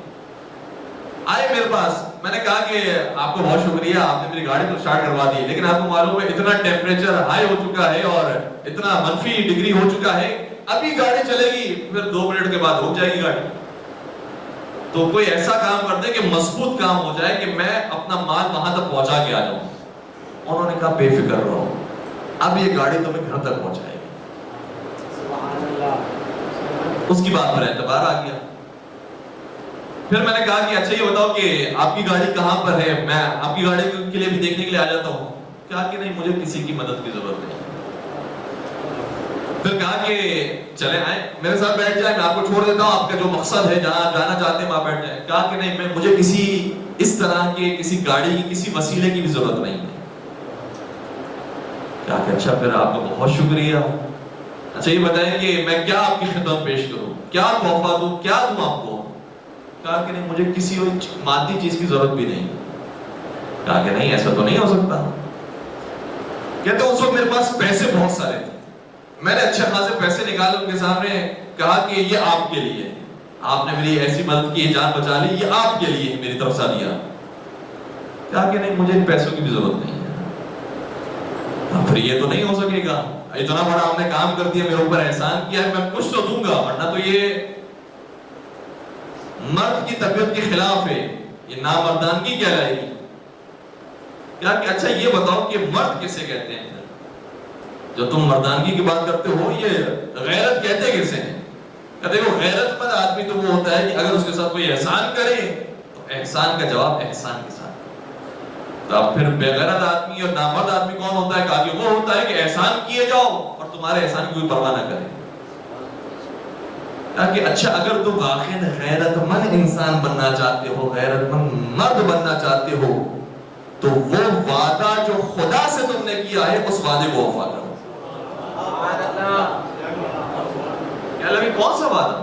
آئے میرے پاس, میں نے کہا کہ آپ کو بہت شکریہ, آپ نے میری گاڑی تو اسٹارٹ کروا دی, لیکن آپ کو معلوم ہے اتنا ٹیمپریچر ہائی ہو چکا ہے اور اتنا منفی ڈگری ہو چکا ہے, ابھی گاڑی چلے گی پھر 2 منٹ کے بعد رک جائے گی گاڑی. تو کوئی ایسا کام کر دے کہ مضبوط کام ہو جائے کہ میں اپنا مال وہاں تک پہنچا کے آ جاؤں. انہوں نے کہا بے فکر رہو, اب یہ گاڑی تمہیں گھر تک پہنچائے گی. اس کی بات پر اعتبار آ گیا. پھر میں نے کہا کہ اچھا یہ بتاؤ کہ آپ کی گاڑی کہاں پر ہے, میں آپ کی گاڑی کے لیے بھی دیکھنے کے لیے آ جاتا ہوں. کہا کہ نہیں, مجھے کسی کی مدد کی ضرورت نہیں. پھر کہا کہ چلے آئیں میرے ساتھ بیٹھ جائیں, میں آپ کو چھوڑ دیتا ہوں, آپ کا جو مقصد ہے جہاں جانا چاہتے ہیں وہاں بیٹھ جائیں. کہا کہ نہیں, مجھے کسی اس طرح کے کسی گاڑی کی کسی وسیلے کی بھی ضرورت نہیں ہے. کہا کہ اچھا پھر آپ کا بہت شکریہ. اچھا یہ بتائیں کہ میں کیا آپ کی خدمت پیش کروں, کیا تحفہ دوں, کیا دوں آپ کو. کہا کہ نہیں, مجھے کسی مادی چیز کی ضرورت بھی نہیں. کہا کہ نہیں, ایسا تو نہیں ہو سکتا. کہتے اس وقت میرے پاس پیسے بہت سارے تھے, میں نے اچھے خاصے پیسے نکالے ان کے سامنے. کہا کہ یہ آپ کے لیے, آپ نے میری ایسی مدد کی, جان بچا لی, یہ آپ کے لیے میری طرف سے دیا. کہا کہ نہیں, مجھے پیسوں کی بھی ضرورت نہیں ہے. پھر یہ تو نہیں ہو سکے گا, اتنا بڑا آپ نے کام کر دیا, میرے اوپر احسان کیا ہے, میں کچھ تو دوں گا, ورنہ تو یہ مرد کی طبیعت کے خلاف ہے, یہ نامردانگی کہلائے گی. کیا کہ اچھا یہ بتاؤ کہ مرد کسے کہتے ہیں, جو تم مردانگی کی بات کرتے ہو یہ غیرت کہتے کسے ہیں. کہتے ہیں غیرت مند آدمی تو وہ ہوتا ہے کہ اگر اس کے ساتھ کوئی احسان کرے تو احسان کا جواب احسان کے ساتھ. تو اب پھر بے غیرت آدمی اور نامرد آدمی کون ہوتا ہے. کہا کہ وہ ہوتا ہے کہ احسان کیے جاؤ اور تمہارے احسان کی کوئی پرواہ نہ کرے. کہ اچھا اگر تم واقعی غیرت مند انسان بننا چاہتے ہو, غیرت مند مرد بننا چاہتے ہو, تو وہ وعدہ جو خدا سے تم نے کیا ہے اس وعدے کو وفا کرو. کیا لگے کون سا وعدہ,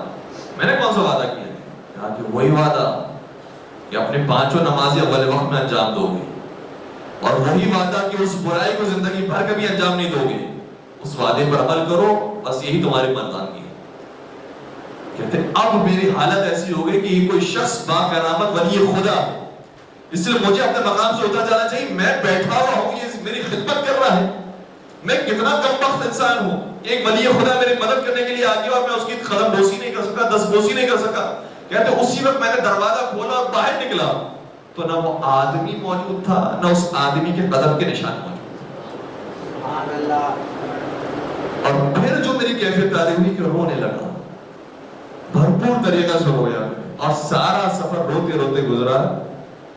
میں نے کون سا وعدہ کیا. کہا کہ وہی وعدہ کہ اپنے 5 نمازیں اول وقت میں انجام دو گے, اور وہی وعدہ کہ اس برائی کو زندگی بھر کبھی انجام نہیں دو گے. اس وعدے پر عمل کرو, بس یہی تمہاری مردانگی ہے. کہتے اب میری حالت ایسی ہو گئی کہ یہ کوئی شخص با کرامت ولی خدا ہے, اس لیے مجھے اپنے مقام سے اتر جانا چاہیے. میں بیٹھا ہوا ہوں, یہ میری خدمت کر رہا ہے, میں کتنا کم وقت انسان ہوں. ایک ولی خدا میری مدد کرنے کے لیے آ گیا اور میں اس کی قدم بوسی نہیں کر سکا, دست بوسی نہیں کر سکا. کہتے اسی وقت میں نے دروازہ کھولا اور باہر نکلا تو نہ وہ آدمی موجود تھا, نہ اس آدمی کے قدم کے نشان موجود تھے. اور پھر جو میری کیفیت تاری ہوئی کہ رونے لگا, بھرپور طریقہ سے رویا, اور سارا سفر روتے روتے گزرا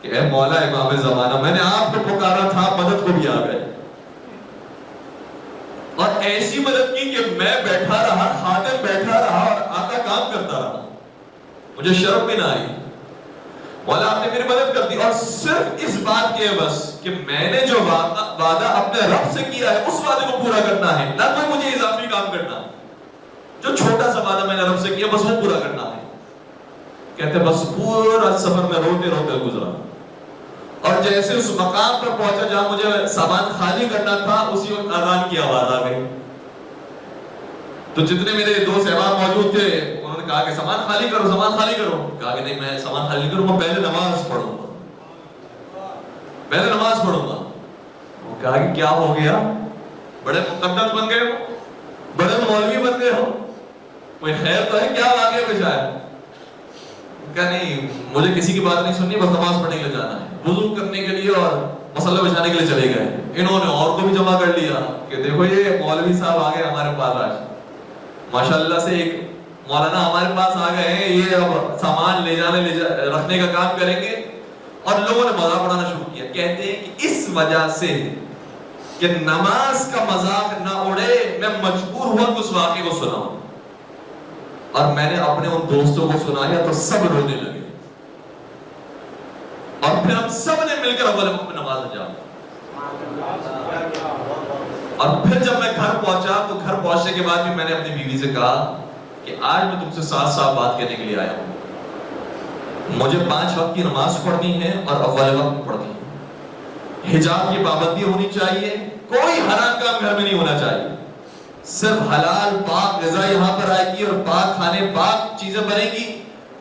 کہ اے مولا امام زمانہ, میں نے آپ کو پکارا تھا, مدد کو بھی آ گئے, اور ایسی مدد کی کہ میں بیٹھا رہا, خادم بیٹھا رہا اور آقا کام کرتا رہا, مجھے شرم بھی نہ آئی. مولا آپ نے میری مدد کر دی, اور صرف اس بات کے بس کہ میں نے جو وعدہ اپنے رب سے کیا ہے اس وعدے کو پورا کرنا ہے, نہ کوئی مجھے اضافی کام کرنا. جو چھوٹا سا وعدہ میں نے رب سے کیا بس وہ پورا کرنا ہے. کہتے بس پورا سفر میں روتے روتے گزرا, اور جیسے اس مقام پر پہنچا جہاں مجھے سامان خالی کرنا تھا, اسی وقت اذان کی آواز آ گئی. تو جتنے میرے دوست احباب موجود تھے انہوں نے کہا کہ سامان خالی کرو, سامان خالی کرو. کہا کہ نہیں, میں سامان خالی نہیں کروں, میں پہلے نماز پڑھوں گا. میں نے نماز پڑھوں گا. وہ کہا کہ کیا ہو گیا؟ بڑے مقدس بن گئے ہو, بڑے مولوی بن گئے ہو, کوئی خیر تو ہے, کیا واقعہ کچھ آیا؟ کہا نہیں, مجھے کسی کی بات نہیں سننی, بس نماز پڑھنے کے لیے جانا ہے. وضو کرنے کے لیے اور مسئلہ بچانے کے لیے چلے گئے. انہوں نے اور کو بھی جمع کر لیا کہ دیکھو یہ مولوی صاحب آ گئے ہمارے پاس آج, ماشاءاللہ سے ایک مولانا ہمارے پاس آ گئے ہیں, یہ اب سامان رکھنے کا کام کریں گے. اور لوگوں نے مذاق اڑانا شروع کیا. کہتے ہیں کہ اس وجہ سے کہ نماز کا مذاق نہ اڑے, میں مجبور ہوا کہ اس واقعے کو سناؤں. اور میں نے اپنے ان دوستوں کو سنایا تو سب رونے لگے, اور پھر ہم سب نے مل کر اول وقت میں نماز انجام دی. اور پھر جب میں گھر پہنچا تو گھر پہنچنے کے بعد بھی میں نے اپنی بیوی سے کہا کہ آج میں تم سے صاف صاف بات کرنے کے لیے آیا ہوں. مجھے 5 وقت کی نماز پڑھنی ہے اور اول وقت پڑھنی ہے. حجاب کی پابندی ہونی چاہیے, کوئی حرام کام گھر میں نہیں ہونا چاہیے, صرف حلال پاک غذا یہاں پر آئے گی اور پاک کھانے پاک چیزیں بنے گی.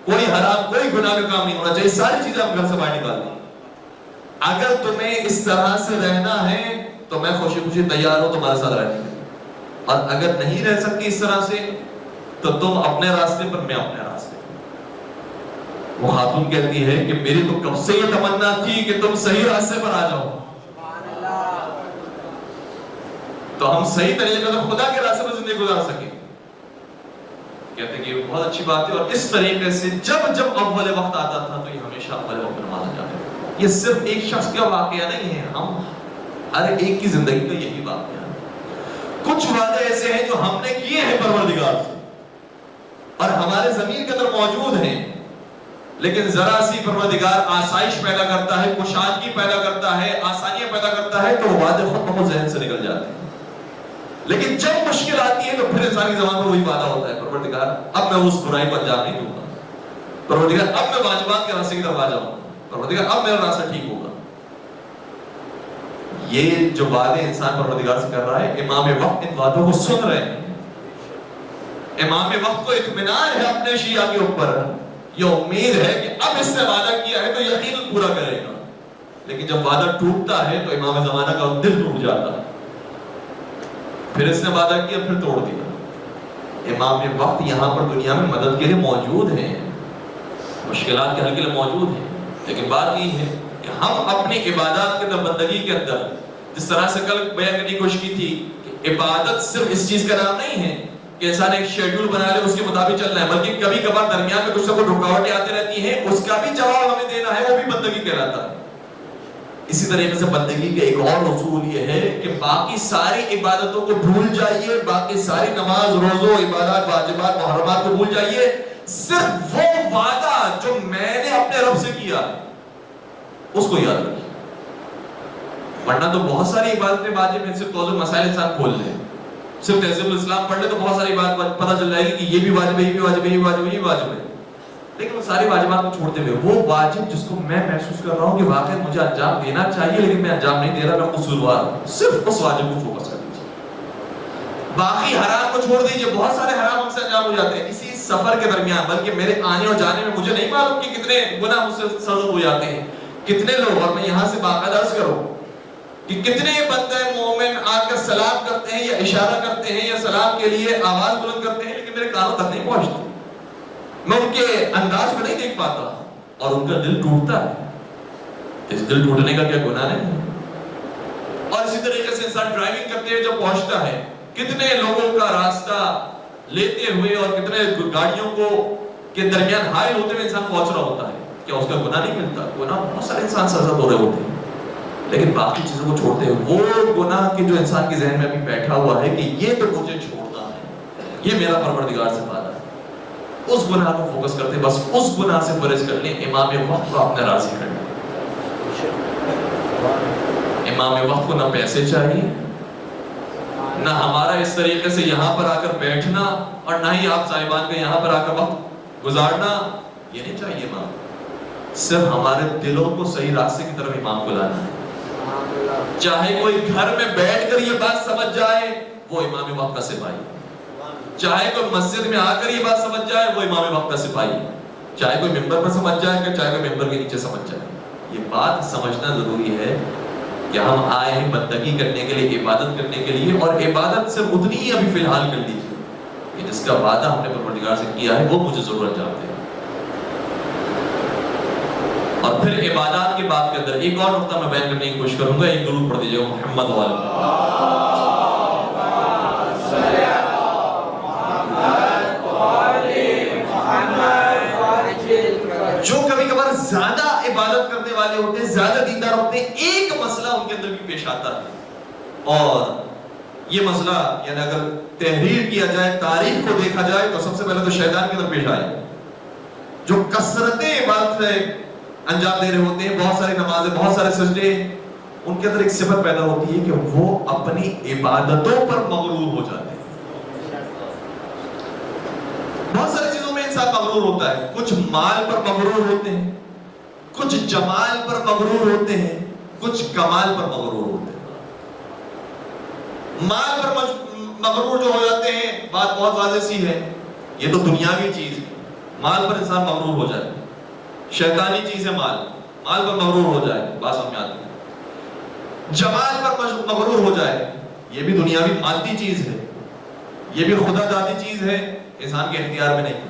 کوئی حرام کوئی گناہ کا کام نہیں ہونا چاہیے. ساری چیزیں ہم گھر سے باہر نکال دیں. اگر تمہیں اس طرح سے رہنا ہے تو میں خوشی خوشی تیار ہوں تمہارے ساتھ رہنے کے, اور اگر نہیں رہ سکتی اس طرح سے تو تم اپنے راستے پر, میں اپنے راستے پر. وہ خاتون کہتی ہے کہ میری تو کب سے یہ تمنا تھی کہ تم صحیح راستے پر آ جاؤ, تو ہم صحیح طریقے سے خدا کے راستے پر زندگی گزار سکیں. کہتے ہیں کہ یہ بہت اچھی بات ہے. اور اس طریقے سے جب جب اول وقت آتا تھا تو یہ ہمیشہ اول وقت نماز انجام دیتے. یہ صرف ایک شخص کا واقعہ نہیں ہے, ہم ہر ایک کی زندگی کا یہی واقعہ ہے. کچھ وعدے ایسے ہیں جو ہم نے کیے ہیں پروردگار سے اور ہمارے ضمیر کے اندر موجود ہیں, لیکن ذرا سی پروردگار آسائش پیدا کرتا ہے, کشادگی پیدا کرتا ہے, آسانیاں پیدا کرتا ہے, تو وعدے خود بخود ذہن سے نکل جاتے ہیں. لیکن جب مشکل آتی ہے تو پھر انسان کی زبان پر وہی وعدہ ہوتا ہے, پروردگار اب میں اس برائی پر انجام نہیں دوں گا, پروردگار اب میں واجبات کے راستے کی طرف آ جاؤں گا, پروردگار اب میرا راستہ ٹھیک ہوگا. یہ جو وعدے انسان پروردگار سے کر رہا ہے, امام وقت ان وعدوں کو سن رہے ہیں. امام وقت کو اطمینان ہے اپنے شیعہ کے اوپر, یہ امید ہے کہ اب اس نے وعدہ کیا ہے تو یقیناً پورا کرے گا. لیکن جب وعدہ ٹوٹتا ہے تو امام زمانہ کا دل ٹوٹ جاتا ہے. پھر اس نے وعدہ کیا, پھر توڑ دیا. امام وقت یہاں پر دنیا میں مدد کے لیے موجود ہیں, مشکلات کے حل کے لیے موجود ہیں, لیکن بات یہ ہے کہ ہم اپنی عبادات کے اندر, بندگی کے اندر, جس طرح سے کل بیان کرنے کی کوشش کی تھی کہ عبادت صرف اس چیز کا نام نہیں ہے کہ انسان ایک شیڈول بنا لے اس کے مطابق چلنا ہے, بلکہ کبھی کبھار درمیان میں کچھ نہ کچھ رکاوٹیں آتی رہتی ہیں, اس کا بھی جواب ہمیں دینا ہے, وہ بھی بندگی کہلاتا ہے. اسی طریقے سے بندگی کا ایک اور اصول یہ ہے کہ باقی ساری عبادتوں کو بھول جائیے, باقی ساری نماز, روزوں, عبادات, واجبات, محرمات کو بھول جائیے, صرف وہ وعدہ جو میں نے اپنے رب سے کیا اس کو یاد رکھیے. ورنہ تو بہت ساری عبادتیں واجب ہیں, صرف توضیح مسائل انسان کھول لے, صرف تہذیب الاسلام پڑھ لے تو بہت ساری بات پتہ چل جائے گی کہ یہ بھی واجب ہے, یہ بھی واجب ہے, یہ بھی واجب ہے, یہ بھی واجب ہے. لیکن وہ ساری واجبات کو چھوڑتے ہوئے وہ واجب جس کو میں محسوس کر رہا ہوں کہ واقعی مجھے انجام دینا چاہیے لیکن میں انجام نہیں دے رہا, میں قصوروار ہوں, صرف اس واجب کو فوکس کر دیجیے. باقی حرام کو چھوڑ دیجیے. بہت سارے حرام ہم سے انجام ہو جاتے ہیں اسی سفر کے درمیان, بلکہ میرے آنے اور جانے میں مجھے نہیں معلوم کہ کتنے گناہ مجھ سے سرزد ہو جاتے ہیں, کتنے لوگ, اور میں یہاں سے باقاعدہ عرض کروں کہ کتنے بندے مومن آ کر سلام کرتے ہیں یا اشارہ کرتے ہیں یا سلام کے لیے آواز بلند کرتے ہیں, لیکن میرے کانوں تک نہیں پہنچتے, میں ان کے انداز کو نہیں دیکھ پاتا اور ان کا دل ٹوٹتا ہے. اس دل ٹوٹنے کا کیا گناہ نہیں ہے؟ اور اسی طریقے سے انسان ڈرائیونگ کرتے ہوئے جب پہنچتا ہے, کتنے لوگوں کا راستہ لیتے ہوئے اور کتنے گاڑیوں کو کے درمیان حائل ہوتے ہوئے انسان پہنچ رہا ہوتا ہے, کیا اس کا گناہ نہیں ملتا؟ گناہ بہت سارے انسان سرزد ہو رہے ہوتے ہیں, لیکن باقی چیزوں کو چھوڑتے ہیں. وہ گناہ کی جو انسان کے ذہن میں ابھی بیٹھا ہوا ہے کہ یہ تو مجھے چھوڑنا ہے, یہ میرا پروردگار سے وعدہ ہے, اس گناہ کو فوکس کرتے ہیں, بس اس گناہ سے پرہیز کر لیں. امام وقت کو آپ نے راضی کر لیں. امام وقت کو نہ پیسے چاہیے, نہ ہمارا اس طریقے سے یہاں پر آ کر بیٹھنا, اور نہ ہی آپ صاحبان کا یہاں پر آ کر وقت گزارنا, یہ نہیں چاہیے. امام صرف ہمارے دلوں کو صحیح راستے کی طرف امام کو لانا ہے. چاہے کوئی گھر میں بیٹھ کر یہ بات سمجھ جائے وہ امام وقت کا سپاہی, چاہے کوئی مسجد میں آ کر یہ بات سمجھ جائے وہ امام وقت کا سپاہی, چاہے کوئی ممبر پر سمجھ جائے کہ چاہے کوئی ممبر کے نیچے سمجھ جائے. یہ بات سمجھنا ضروری ہے کہ ہم آئے ہیں بندگی کرنے کے لیے، عبادت کرنے کے لیے، اور عبادت صرف اتنی ہی ابھی فی الحال کر لیجیے کہ جس کا وعدہ ہم نے پروردگار سے کیا ہے وہ مجھے ضرور انجام دے۔ اور پھر عبادات کی بات کے اندر ایک اور نقطہ میں بیان کرنے کی کوشش کروں گا، ایک درود پڑھ دیجیے محمد والے۔ جو کبھی کبھار زیادہ عبادت کرنے والے ہوتے ہیں، زیادہ دیندار ہوتے ہیں، ایک مسئلہ ان کے اندر بھی پیش آتا ہے، اور یہ مسئلہ یعنی اگر تحریر کیا جائے، تاریخ کو دیکھا جائے تو سب سے پہلے تو شیطان کے اندر پیش آئے، جو کثرت عبادت سے انجام دے رہے ہوتے ہیں، بہت ساری نمازیں، بہت سارے سجدے، ان کے اندر ایک صفت پیدا ہوتی ہے کہ وہ اپنی عبادتوں پر مغرور ہو جاتے ہیں۔ بہت ساری چیزوں میں انسان مغرور ہوتا ہے، کچھ مال پر مغرور ہوتے ہیں، کچھ جمال پر مغرور ہوتے ہیں، کچھ کمال پر مغرور ہوتے ہیں۔ مال پر مغرور جو ہو جاتے ہیں، بات بہت واضح سی ہے، یہ تو دنیاوی چیز ہے، مال پر انسان مغرور ہو جائے، شیطانی چیز ہے مال پر مغرور ہو جائے، بات سمجھ میں آتی ہے۔ جمال پر مغرور ہو جائے، یہ بھی دنیاوی مادی چیز ہے، یہ بھی خدا دادی چیز ہے، انسان کے اختیار میں نہیں۔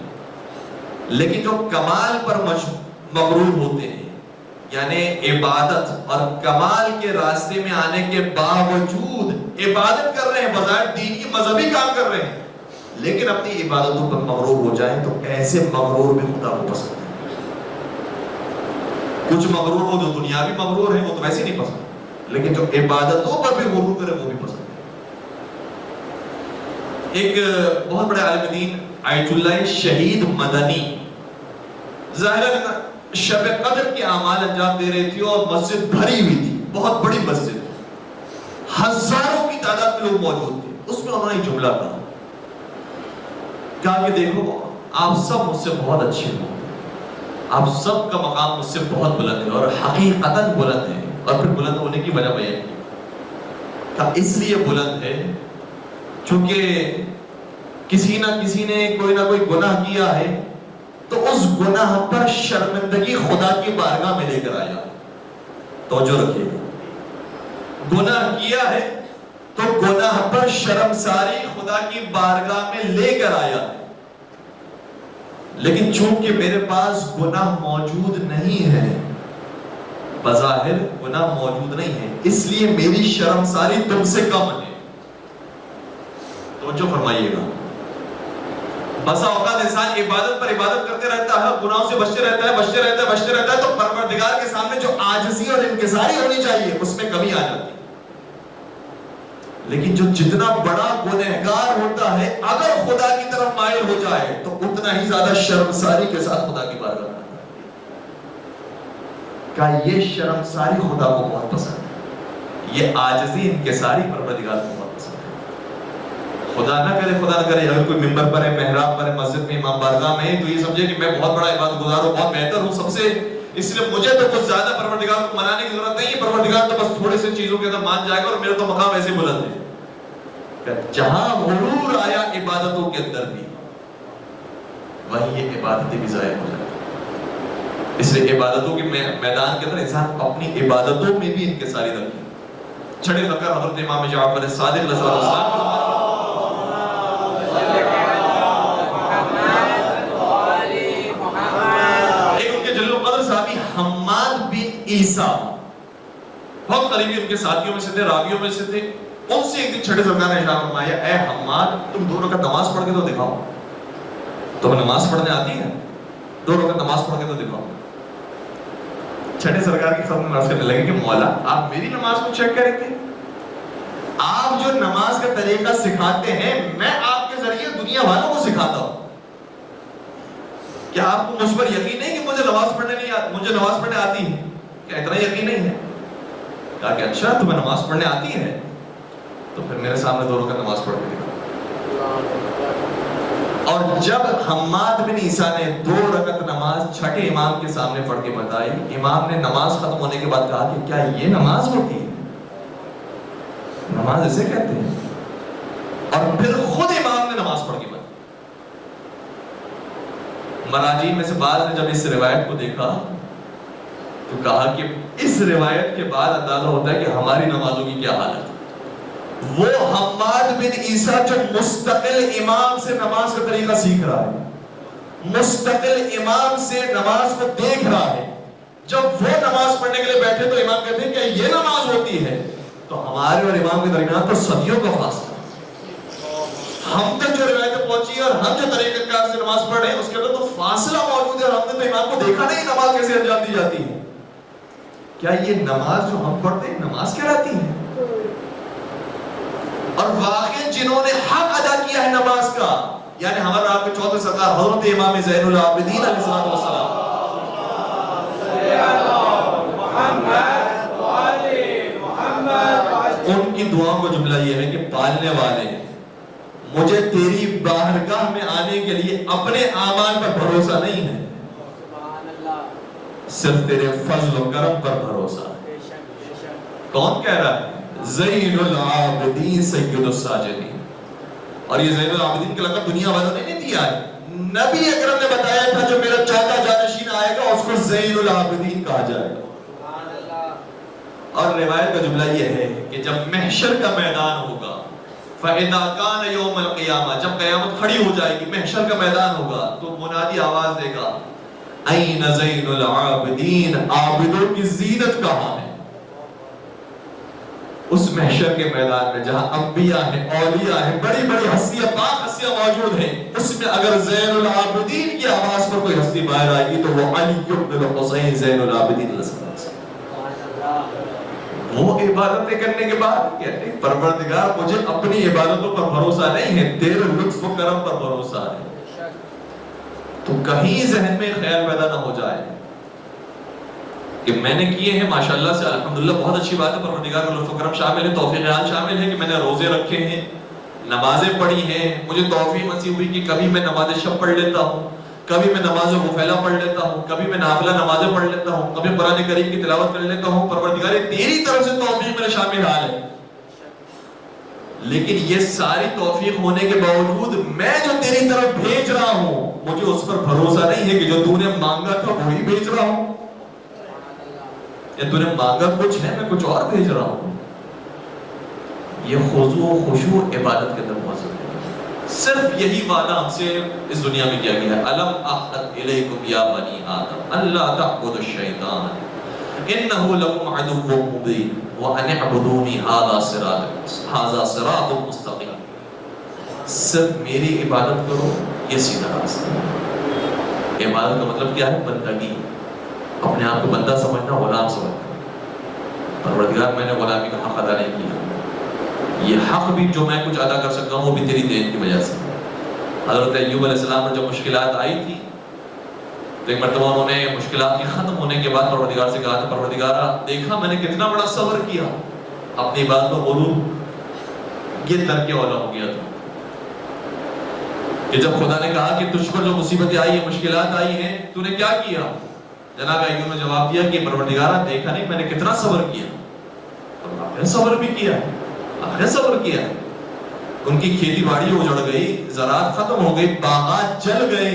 لیکن جو کمال پر مغرور ہوتے ہیں، یعنی عبادت اور کمال کے راستے میں آنے کے باوجود عبادت کر رہے ہیں، بظاہر دینی مذہبی کام کر رہے ہیں، لیکن اپنی عبادتوں پر مغرور ہو جائیں تو ایسے مغرور بھی خدا کو پسند ہے۔ کچھ مغرور ہو جو دنیاوی مغرور ہیں وہ تو ویسے نہیں پسند، لیکن جو عبادتوں پر بھی غرور کرے وہ بھی پسند ہے۔ ایک بہت بڑے عالم دین آیت اللہ شہید مدنی ظاہراً شب قدر کے اعمال انجام دے رہے تھے اور مسجد بھری ہوئی تھی، بہت بڑی مسجد، ہزاروں کی تعداد میں لوگ موجود تھے۔ اس میں انہوں نے ایک جملہ کہا کہ دیکھو آپ سب مجھ سے بہت اچھے ہو، آپ سب کا مقام مجھ سے بہت بلند ہے، اور حقیقتاً بلند ہے، اور پھر بلند ہونے کی وجہ بیان کی، کہا اس لیے بلند ہے چونکہ کسی نہ کسی نے کوئی نہ کوئی گناہ کیا ہے تو اس گناہ پر شرمندگی خدا کی بارگاہ میں لے کر آیا۔ توجہ رکھیے گا، گناہ کیا ہے تو گناہ پر شرمساری خدا کی بارگاہ میں لے کر آیا، لیکن چونکہ میرے پاس گناہ موجود نہیں ہے، بظاہر گناہ موجود نہیں ہے، اس لیے میری شرمساری تم سے کم ہے۔ توجہ فرمائیے گا، بسا اوقات انسان عبادت پر عبادت کرتے رہتا ہے، گناہوں سے بچتے رہتا ہے، تو پروردگار کے سامنے جو عاجزی اور انکساری ہونی چاہیے اس میں کمی آ جاتی ہے۔ لیکن جو جتنا بڑا گنہگار ہوتا ہے اگر خدا کی طرف مائل ہو جائے تو اتنا ہی زیادہ شرمساری کے ساتھ خدا کی بارگاہ میں کہ یہ شرمساری خدا کو بہت پسند ہے، یہ عاجزی انکساری پروردگار کو بہت پسند ہے۔ خدا نہ کرے اگر کوئی منبر پر ہے، محراب پر ہے، مسجد میں، امام بارگاہ میں ہے، تو یہ سمجھے کہ میں بہت بڑا عبادت گزار ہوں، بہت بہتر ہوں سب سے، اس لیے مجھے تو کچھ زیادہ پروردگار کو منانے کی ضرورت نہیں ہے، پروردگار تو بس تھوڑے سے چیزوں کے اندر مان جائے گا اور میرا تو مقام ایسے بلند ہے۔ جہاں غرور آیا عبادتوں کے اندر بھی، وہیں یہ عبادتیں بھی ضائع ہو جاتی ہیں۔ اس لیے عبادتوں کے میدان کے اندر انسان اپنی عبادتوں میں بھی انکساری رکھے۔ چھڑے فکر حضرت امام جعفر صادق علیہ السلام حماد بن عیسیٰ بہت قریبی ان کے ساتھیوں میں سے تھے، راویوں میں سے تھے، ان سے ایک دن چھٹے سرکار نے ارشاد فرمایا، اے حماد تم 2 رکعت نماز پڑھ کے تو دکھاؤ، تمہیں نماز پڑھنے آتی ہے، 2 رکعت نماز پڑھ کے تو دکھاؤ۔ چھٹے سرکار کی خدمت میں عرض کرنے لگے کہ مولا آپ میری نماز کو چیک کریں گے؟ آپ جو نماز کا طریقہ سکھاتے ہیں میں آپ کے ذریعے دنیا والوں کو سکھاتا ہوں، کیا آپ کو مجھ پر یقین نہیں کہ مجھے نماز پڑھنے آتی ہے؟ کیا اتنا یقین نہیں ہے؟ کہا کہ اچھا تمہیں نماز پڑھنے آتی ہے تو پھر میرے سامنے 2 رکعت نماز پڑھ کے دکھاؤ۔ اور جب حماد بن عیسیٰ نے 2 رکعت نماز چھٹے امام کے سامنے پڑھ کے بتائی، امام نے نماز ختم ہونے کے بعد کہا کہ کیا یہ نماز ہوتی ہے؟ نماز اسے کہتے ہیں؟ اور پھر خود امام نے نماز پڑھ کے بتائی۔ مراجع میں سے بعض نے جب اس روایت کو دیکھا تو کہا کہ اس روایت کے بعد اندازہ ہوتا ہے کہ ہماری نمازوں کی کیا حالت ہے۔ وہ حماد بن عیسیٰ جو مستقل امام سے نماز کا طریقہ سیکھ رہا ہے، مستقل امام سے نماز کو دیکھ رہا ہے، جب وہ نماز پڑھنے کے لیے بیٹھے تو امام کہتے ہیں کہ یہ نماز ہوتی ہے، تو ہمارے اور امام کے درمیان تو صدیوں کا فاصلہ۔ ہم تک جو روایتیں پہنچی ہیں اور ہم جو طریقہ کار سے نماز پڑھ رہے ہیں اس کے اندر تو فاصلہ موجود ہے، اور ہم نے تو امام کو دیکھا نہیں نماز کیسے انجام دی جاتی ہے۔ کیا یہ نماز جو ہم پڑھتے ہیں نماز کہلاتی ہے؟ اور واقعی جنہوں نے حق ادا کیا ہے نماز کا، یعنی ہمارے آپ کے چوتھے سرکار حضرت امام زین العابدین علیہ السلام، ان کی دعاؤں کا جملہ یہ ہے کہ پالنے والے مجھے تیری بارگاہ میں آنے کے لیے اپنے اعمال پر بھروسہ نہیں ہے، صرف تیرے فضل و کرم پر بھروسہ ہے۔ کون کہہ رہا ہے؟ زین العابدین سید الساجدین۔ اور یہ زین العابدین کا لقب دنیا والوں نے نہیں دیا ہے، نبی اکرم نے بتایا تھا جو میرا چوتھا جانشین آئے گا اس کو زین العابدین کہا جائے گا۔ اور روایت کا جملہ یہ ہے کہ جب محشر کا میدان ہوگا، فَإِذَا كَانَ يَوْمَ الْقِيَامَةِ، جب قیامت کھڑی ہو جائے گی، محشر کا میدان ہوگا، تو منادی آواز دے گا اَيْنَ زَيْنُ الْعَابِدِينَ، عابدوں کی زینت کہاں ہے؟ اس محشر کے میدان میں جہاں انبیاء ہیں، اولیاء ہیں، بڑی بڑی ہستیاں، پاک ہستیاں موجود ہیں، اس میں اگر زین العابدین کی آواز پر کوئی ہستی باہر آئے گی تو وہ علی بن الحسین زین العابدین علیہ السلام۔ وہ عبادتیں کرنے کے بعد کہتے ہیں پروردگار مجھے اپنی عبادتوں پر بھروسہ نہیں ہے، تیرے لطف و کرم پر بھروسہ ہے۔ تو کہیں ذہن میں خیال پیدا نہ ہو جائے کہ میں نے کیے ہیں ماشاءاللہ سے الحمدللہ بہت اچھی بات ہے، پروردگار کا لطف و کرم شامل ہے، توفیق حال شامل ہے کہ میں نے روزے رکھے ہیں، نمازیں پڑھی ہیں، مجھے توفیق نصیب ہوئی کہ کبھی میں نماز شب پڑھ لیتا ہوں، کبھی میں نماز غفیلہ پڑھ لیتا ہوں، کبھی میں نافلہ نمازیں پڑھ لیتا ہوں، کبھی قرآن کریم کی تلاوت کر لیتا ہوں۔ پروردگار تیری طرف سے توفیق میرے شامل حال ہے، لیکن یہ ساری توفیق ہونے کے باوجود میں جو تیری طرف بھیج رہا ہوں مجھے اس پر بھروسہ نہیں ہے کہ جو تو نے مانگا تھا وہی بھیج رہا ہوں، یا تو نے مانگا کچھ ہے میں کچھ اور بھیج رہا ہوں۔ یہ خضوع و خشوع عبادت کے اندر موجود ہے۔ صرف یہی وعدہ ہم سے اس دنیا میں کیا گیا ہے، الم اعہد الیکم یا بنی آدم الا تعبدوا الشیطان انہ لکم عدو مبین وان اعبدونی ھذا صراط مستقیم۔ صرف میری عبادت کرو، یہ سیدھا راستہ ہے۔ عبادت کا مطلب کیا ہے؟ بندگی، اپنے آپ کو بندہ سمجھنا، غلام سمجھنا۔ پروردگار میں نے غلامی کا حق ادا نہیں کیا، یہ حق بھی جو میں کچھ ادا کر سکتا ہوں وہ بھی تیری دین کی وجہ سے۔ حضرت ایوب علیہ السلام نے جب مشکلات آئی تھی تو ایک مرتبہ انہوں نے مشکلات کے ختم ہونے کے بعد پروردگار سے کہا تھا پروردگارا دیکھا میں نے کتنا بڑا صبر کیا، اپنی بات کو غرور یہ ترک اولا ہو گیا تھا کہ جب خدا نے کہا کہ تجھ پر جو مصیبتیں آئی ہیں، مشکلات آئی ہیں، تو نے کیا کیا؟ جناب ایوب نے جواب دیا کہ پروردگارا دیکھا نہیں میں نے کتنا صبر کیا۔ آپ نے صبر بھی کیا، آپ نے صبر کیا۔ ان کی کھیتی باڑی اجڑ گئی، زراعت ختم ہو گئی، باغات جل گئے،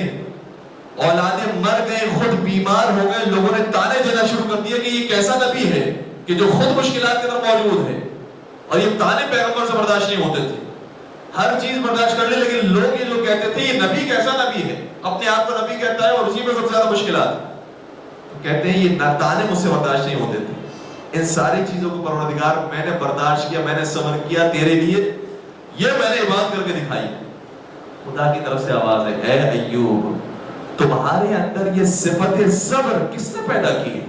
اولادیں مر گئے، خود بیمار ہو گئے، لوگوں نے تانے دینا شروع کر دیا کہ یہ کیسا نبی ہے کہ جو خود مشکلات کے اندر موجود ہے، اور یہ تانے پیغمبر سے برداشت نہیں ہوتے تھے، ہر چیز برداشت کر لے، لیکن لوگ یہ لوگ کہتے تھے یہ نبی کیسا نبی ہے، اپنے آپ کو نبی کہتا ہے اور اسی میں سب سے زیادہ مشکلات، کہتے ہیں یہ تانے مجھ سے برداشت نہیں ہوتے تھے۔ ان ساری چیزوں کو پروردگار میں نے برداشت کیا، میں نے صبر کیا تیرے لیے، یہ میں نے عبادت کر کے دکھائی۔ خدا کی طرف سے آواز ہے، اے ایوب تمہارے اندر یہ صفت صبر کس نے پیدا کی؟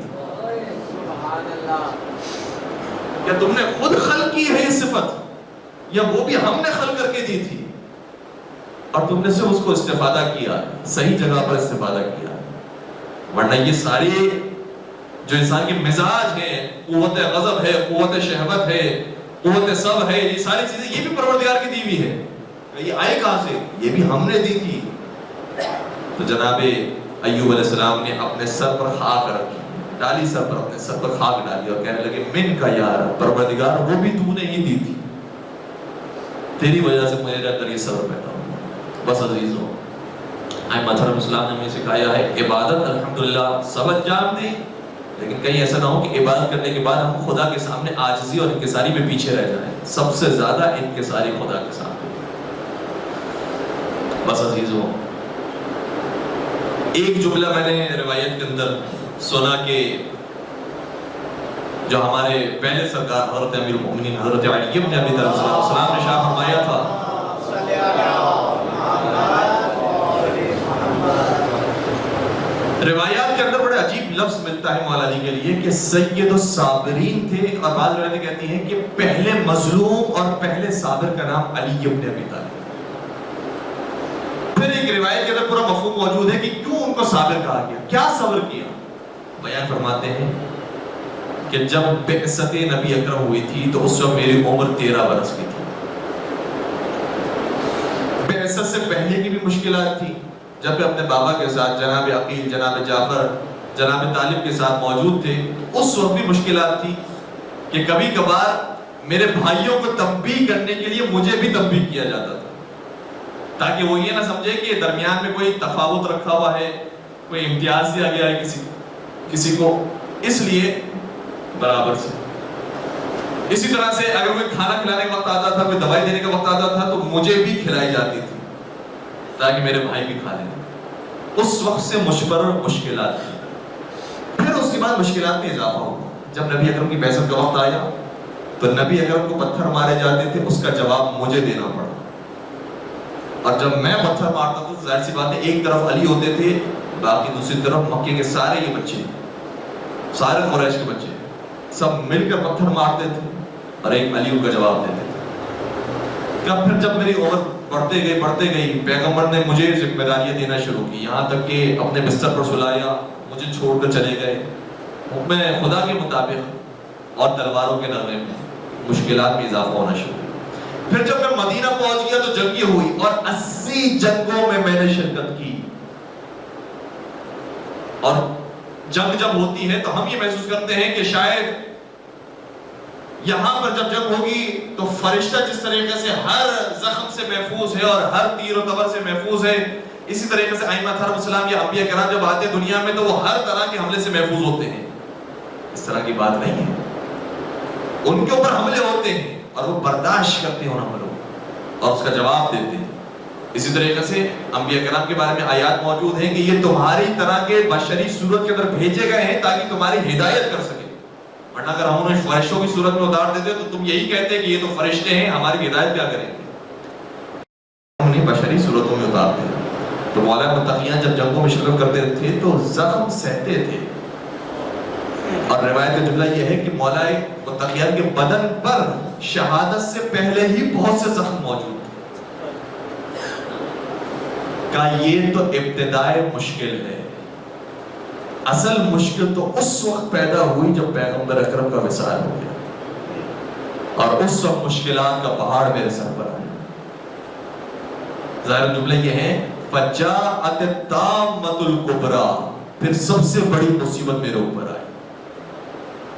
کیا تم نے خود خلق کی ہے یہ صفت، یا وہ بھی ہم نے خلق کر کے دی تھی اور تم نے صرف اس کو استفادہ کیا، صحیح جگہ پر استفادہ کیا؟ ورنہ یہ ساری جو انسان کے مزاج ہے، قوت غضب ہے، قوت شہوت ہے، قوت صبر ہے، یہ ساری چیزیں یہ بھی پروردگار کی دی ہوئی ہے۔ یہ آئے کہاں سے؟ یہ بھی ہم نے دی تھی۔ تو جناب ایوب علیہ السلام نے اپنے سر پر خاک رکھی، ڈالی سر پر، اپنے سر پر خاک ڈالی اور کہنے لگے من کا یار پروردگار وہ بھی تو نے ہی دی تھی، تیری وجہ سے میرے اندر یہ صبر پیدا ہوا۔ بس عزیزوں، مذہب اسلام نے ہمیں سکھایا ہے عبادت الحمدللہ سب انجام دیں، لیکن کہیں ایسا نہ ہو کہ عبادت کرنے کے بعد ہم خدا کے سامنے عاجزی اور انکساری میں پیچھے رہ جائیں. سب سے زیادہ انکساری خدا کے سامنے. بس عزیزوں، ایک جملہ میں نے روایت کے اندر سنا کہ جو ہمارے پہلے سرکار حضرت امیر المومنین حضرت علی بن ابی طالب علیہ السلام نے شاہ فرمایا تھا، روایات کے اندر بڑے عجیب لفظ ملتا ہے مولا علی کے لیے کہ سید الصابرین تھے، اور بعض روایتیں کہتی ہیں کہ پہلے مظلوم اور پہلے صابر کا نام علی بن ابی طالب. پھر ایک روایت کے اندر پورا مفہوم موجود ہے کہ کیوں ان کو صابر کہا گیا، کیا صبر کیا. بیان فرماتے ہیں کہ جب بعثت نبی اکرم ہوئی تھی تو اس وقت میری عمر 13 برس کی تھی. بعثت سے پہلے کی بھی مشکلات تھی، جب کہ اپنے بابا کے ساتھ جناب عقیل، جناب جعفر، جناب طالب کے ساتھ موجود تھے، اس وقت بھی مشکلات تھی کہ کبھی کبھار میرے بھائیوں کو تنبیہ کرنے کے لیے مجھے بھی تنبیہ کیا جاتا تھا، تاکہ وہ یہ نہ سمجھے کہ درمیان میں کوئی تفاوت رکھا ہوا ہے، کوئی امتیاز دیا گیا ہے کسی کو، اس لیے برابر سے. اسی طرح سے اگر کوئی کھانا کھلانے کا وقت آتا تھا، کوئی دوائی دینے کا وقت آتا تھا تو مجھے بھی کھلائی جاتی تھی تاکہ میرے بھائی بھی کھا لیں. اس وقت سے مجھ پر مشکلات تھی. پھر اس کے بعد مشکلات میں اضافہ ہوا. جب نبی اکرم کی بعثت کا وقت آیا تو نبی اکرم کو پتھر مارے جاتے تھے، اس کا جواب مجھے دینا پڑا. اور جب میں پتھر مارتا تھا تو ظاہر سی بات ہے ایک طرف علی ہوتے تھے، باقی دوسری طرف مکے کے سارے یہ بچے، سارے قریش کے بچے سب مل کر پتھر مارتے تھے اور ایک علی کا جواب دیتے تھے. پھر جب میری عمر بڑھتے گئی پیغمبر نے مجھے ذمہ داریاں دینا شروع کی، یہاں تک کہ اپنے بستر پر سلایا، مجھے چھوڑ کر چلے گئے حکم خدا کے مطابق، اور تلواروں کے نغمے میں مشکلات میں اضافہ ہونا شروع. پھر جب میں مدینہ پہنچ گیا تو جنگیں ہوئی اور 80 جنگوں میں نے شرکت کی. اور جنگ جب ہوتی ہے تو ہم یہ محسوس کرتے ہیں کہ شاید یہاں پر جب جنگ ہوگی تو فرشتہ جس طریقے سے ہر زخم سے محفوظ ہے اور ہر تیر و تبر سے محفوظ ہے، اسی طریقے سے ائمہ علیہ السلام یا انبیاء کرام جب آتے ہیں دنیا میں تو وہ ہر طرح کے حملے سے محفوظ ہوتے ہیں. اس طرح کی بات نہیں ہے، ان کے اوپر حملے ہوتے ہیں اور وہ برداشت کرتے ہیں ان حملوں اور اس کا جواب دیتے ہیں. اسی طریقے سے انبیاء کرام کے بارے میں آیات موجود ہیں کہ یہ تمہاری طرح کے بشری صورت کے اندر بھیجے گئے ہیں تاکہ تمہاری ہدایت کر سکے. ورنہ اگر ہم انہیں فرشتوں کی صورت میں اتار دیتے تو تم یہی کہتے کہ یہ تو فرشتے ہیں، ہماری ہدایت کیا کریں گے. ہم انہیں بشری صورتوں میں اتارتے ہیں. تو مولا متقیان جب جنگوں میں شرکت کرتے تھے تو زخم سہتے تھے. اور روایت کا جملہ یہ ہے کہ مولا متقیان کے بدن پر شہادت سے پہلے ہی بہت سے زخم موجود تھے. کہ یہ تو ابتدائے مشکل ہے، اصل مشکل تو اس وقت پیدا ہوئی جب پیغمبر اکرم کا وصال ہو گیا اور اس وقت مشکلات کا پہاڑ میرے سر پر آیا. ظاہر جملے یہ ہیں فجاءت الطامۃ الکبریٰ، پھر سب سے بڑی مصیبت میرے اوپر آئی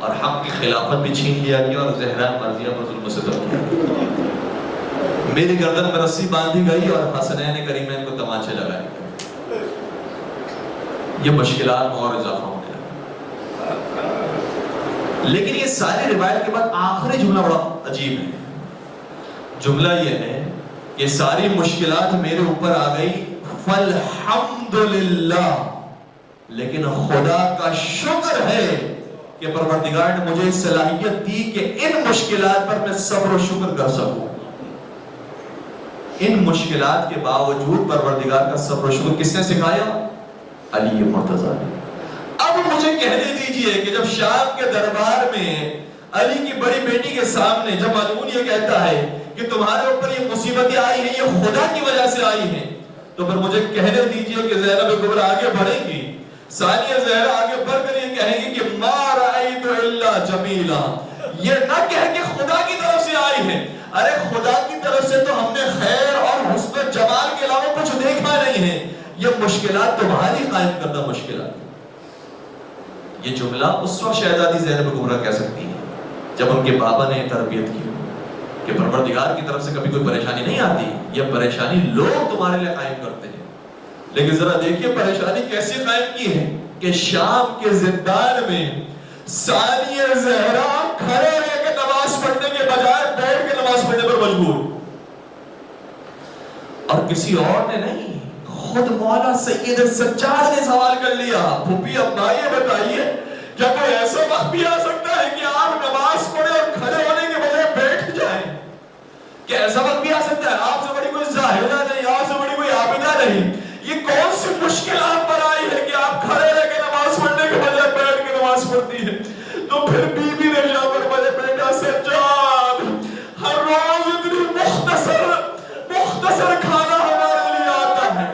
اور حق کی خلافت بھی چھین لیا گیا اور زہرا مرضیہ پر ظلم و ستم کیا گیا. میری گردن میں رسی باندھی گئی اور حسنین کریمین کو تماچے لگائے گئے. یہ مشکلات میں اور اضافہ ہونے لگا. لیکن یہ ساری روایت کے بعد آخری جملہ بڑا عجیب ہے. جملہ یہ ہے کہ ساری مشکلات میرے اوپر آ گئی فالحمدللہ، لیکن خدا کا شکر ہے کہ پروردگار نے مجھے صلاحیت دی کہ ان مشکلات پر میں صبر و شکر کر سکوں. ان مشکلات کے باوجود پروردگار کا صبر و شکر کس نے سکھایا؟ علی مرتضیٰ نے. اب مجھے کہنے دیجئے کہ جب شام کے دربار میں علی کی بڑی بیٹی کے سامنے جب مجنون یہ کہتا ہے کہ تمہارے اوپر یہ مصیبتیں آئی ہیں یہ خدا کی وجہ سے آئی ہیں، تو پھر مجھے کہنے دیجئے کہ زینب کبریٰ آگے بڑھیں گی، ثانیہ زہرا آگے بڑھ کر یہ کہیں گی کہ ما رأیت الا جمیلا، یہ نہ کہہ کہ خدا کی طرف سے آئی ہے. ارے خدا کی طرف سے تو ہم نے خیر اور حسن جمال کے علاوہ کچھ دیکھا نہیں ہے، یہ مشکلات تمہاری قائم کردہ مشکلات. یہ جملہ اس وقت شہزادی زینب کبریٰ کہہ سکتی ہے جب ان کے بابا نے تربیت کی کہ پروردگار کی طرف سے کبھی کوئی پریشانی نہیں آتی، یہ پریشانی لوگ تمہارے لیے قائم کرتے ہیں. لیکن ذرا دیکھیے پریشانی کیسے قائم کی ہے کہ شام کے زندان میں ثانیہ زہرا کھڑے رہ کے نماز پڑھنے کے بجائے بیٹھ کے نماز پڑھنے پر مجبور، اور کسی اور نے نہیں، خود مولا سید سجاد نے سوال کر لیا، پھوپھی ابا یہ بتائیے کیا کوئی ایسا وقت بھی آ سکتا ہے کہ آپ نماز پڑھیں اور کھڑے ہونے کے بجائے بیٹھ جائیں؟ کیا ایسا وقت بھی آ سکتا ہے؟ آپ سے بڑی کوئی زاہدہ نہیں، آپ سے بڑی کوئی عابدہ نہیں، یہ کون سی مشکل آپ پر آئی ہے کہ آپ کھڑے رہ کے نماز پڑھنے کے بجائے بیٹھ کے نماز پڑھتی ہے؟ تو پھر بی بی نے جا کر مجھے بیٹا سجاد ہر روز اتنی مختصر کھانا ہمارے لیے آتا ہے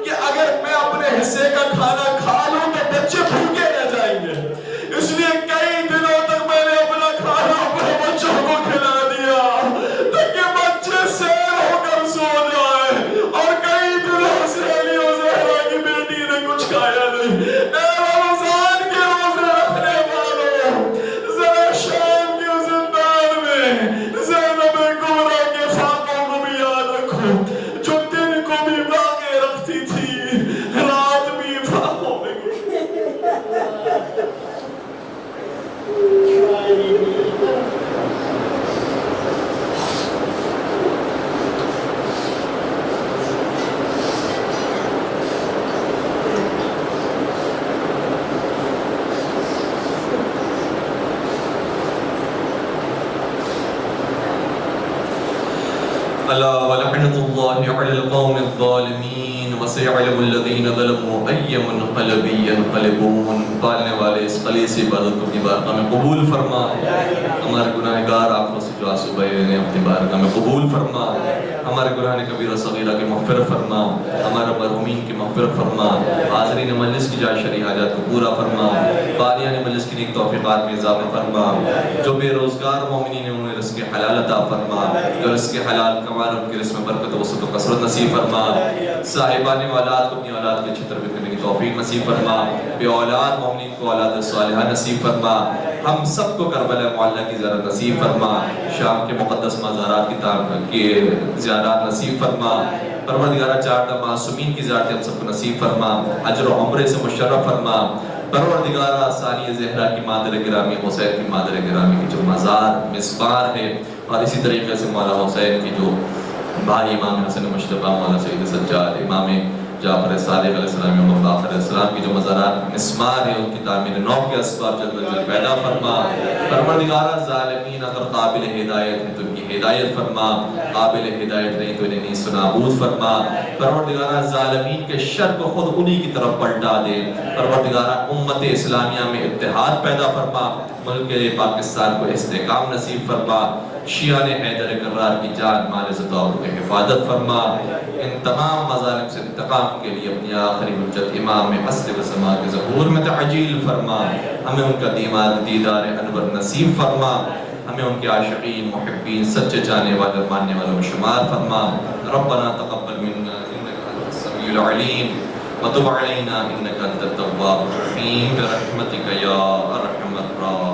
کہ اگر میں اپنے حصے کا کھانا کھا لوں تو بچے بھوکے رہ جائیں گے، اس لیے کئی دنوں تک میں نے اپنا کھانا اپنے بچوں کو کھلا دیا تاکہ بچے سیر ہو کر سو جائے، اور کئی دنوں سے علیہ زہرا کی بیٹی نے کچھ کھایا نہیں۔ اے رمضان کے روزے رکھنے والوں، ذرا شام کے زندان میں زینب کبریٰ کے فاقوں کو بھی یاد رکھو، جو دن کو بھی واقع رکھتی تھی، رات بھی فاقوں میں ألا ولعنة الله على القوم الظالمين وسيعلم الذين ظلموا أي منقلب ينقلبون۔ پالنے والے اس خلیص عبادت کو اپنی بارگاہ میں قبول فرما، ہمارے گناہگار آنکھوں سے جو آنسو بہے انہیں اپنی بارگاہ میں قبول فرما، ہمارے گناہ کبیرہ صغیرہ کی مغفرت فرما، ہمارے مرحومین کی مغفرت فرما، حاضرین مجلس کی جائے شرعی حاجات کو پورا فرما، قاریان مجلس کی نیک توفیقات میں اضافہ فرما، جو بے روزگار مومنین ہیں انہیں رزق حلال عطا فرما، جو رزق حلال کمال ان کے رزق میں برکت وسعت و کثرت نصیب فرما، صاحبان اولاد کو اپنی اولاد کے اچھی تربیت کرنے کی توفیق نصیب فرما، بے اولاد مومنین کو اولاد صالحہ نصیب فرما، ہم سب کو کربلا معلیٰ کی زیارت نصیب فرما، شام کے مقدس مزارات کی زیارات نصیب فرما، پروردگارہ 4 معصومین کی زیارت ہم سب کو نصیب فرما، اجر و عمرے سے مشرف فرما، پروردگارہ ثانیہ زہرا کی مادر گرامی، حسین کی مادر گرامی کی جو مزار مسمار ہے، اور اسی طریقے سے مولا حسین کی جو بھائی امام حسن مشتبہ مولا سید سجاد، امام جعفر صادق علیہ السلام، امام باقر علیہ السلام کی جو مزارات مسمار ہے ان کی تعمیر نو کے اسباب جلد جلد پیدا فرما، پروردگارہ ظالمین اگر قابل ہدایت ہیں تو ان کی ہدایت فرما، قابل ہدایت نہیں تو انہیں نیست و نابود فرما، پروردگارہ ظالمین کے شر کو خود انہی کی طرف پلٹا دے، پروردگارہ امت اسلامیہ میں اتحاد پیدا فرما، ملک پاکستان کو استحکام نصیب فرما، شیعہ حیدر کرار کی جان مال عزت اور حفاظت فرما، ان تمام مظالم سے انتقام کے لیے اپنی آخری حجت امام حسن و سما کے ظہور میں تعجیل فرما، ہمیں ان کا دیدار انور نصیب فرما، ہمیں ان کے عاشقین محبین سچے چاہنے والے ماننے والوں میں شمار فرما، ربنا تقبل منا انك انت السمیع العلیم وتب علینا انك انت التواب الرحیم برحمتک یا ارحم الراحمین۔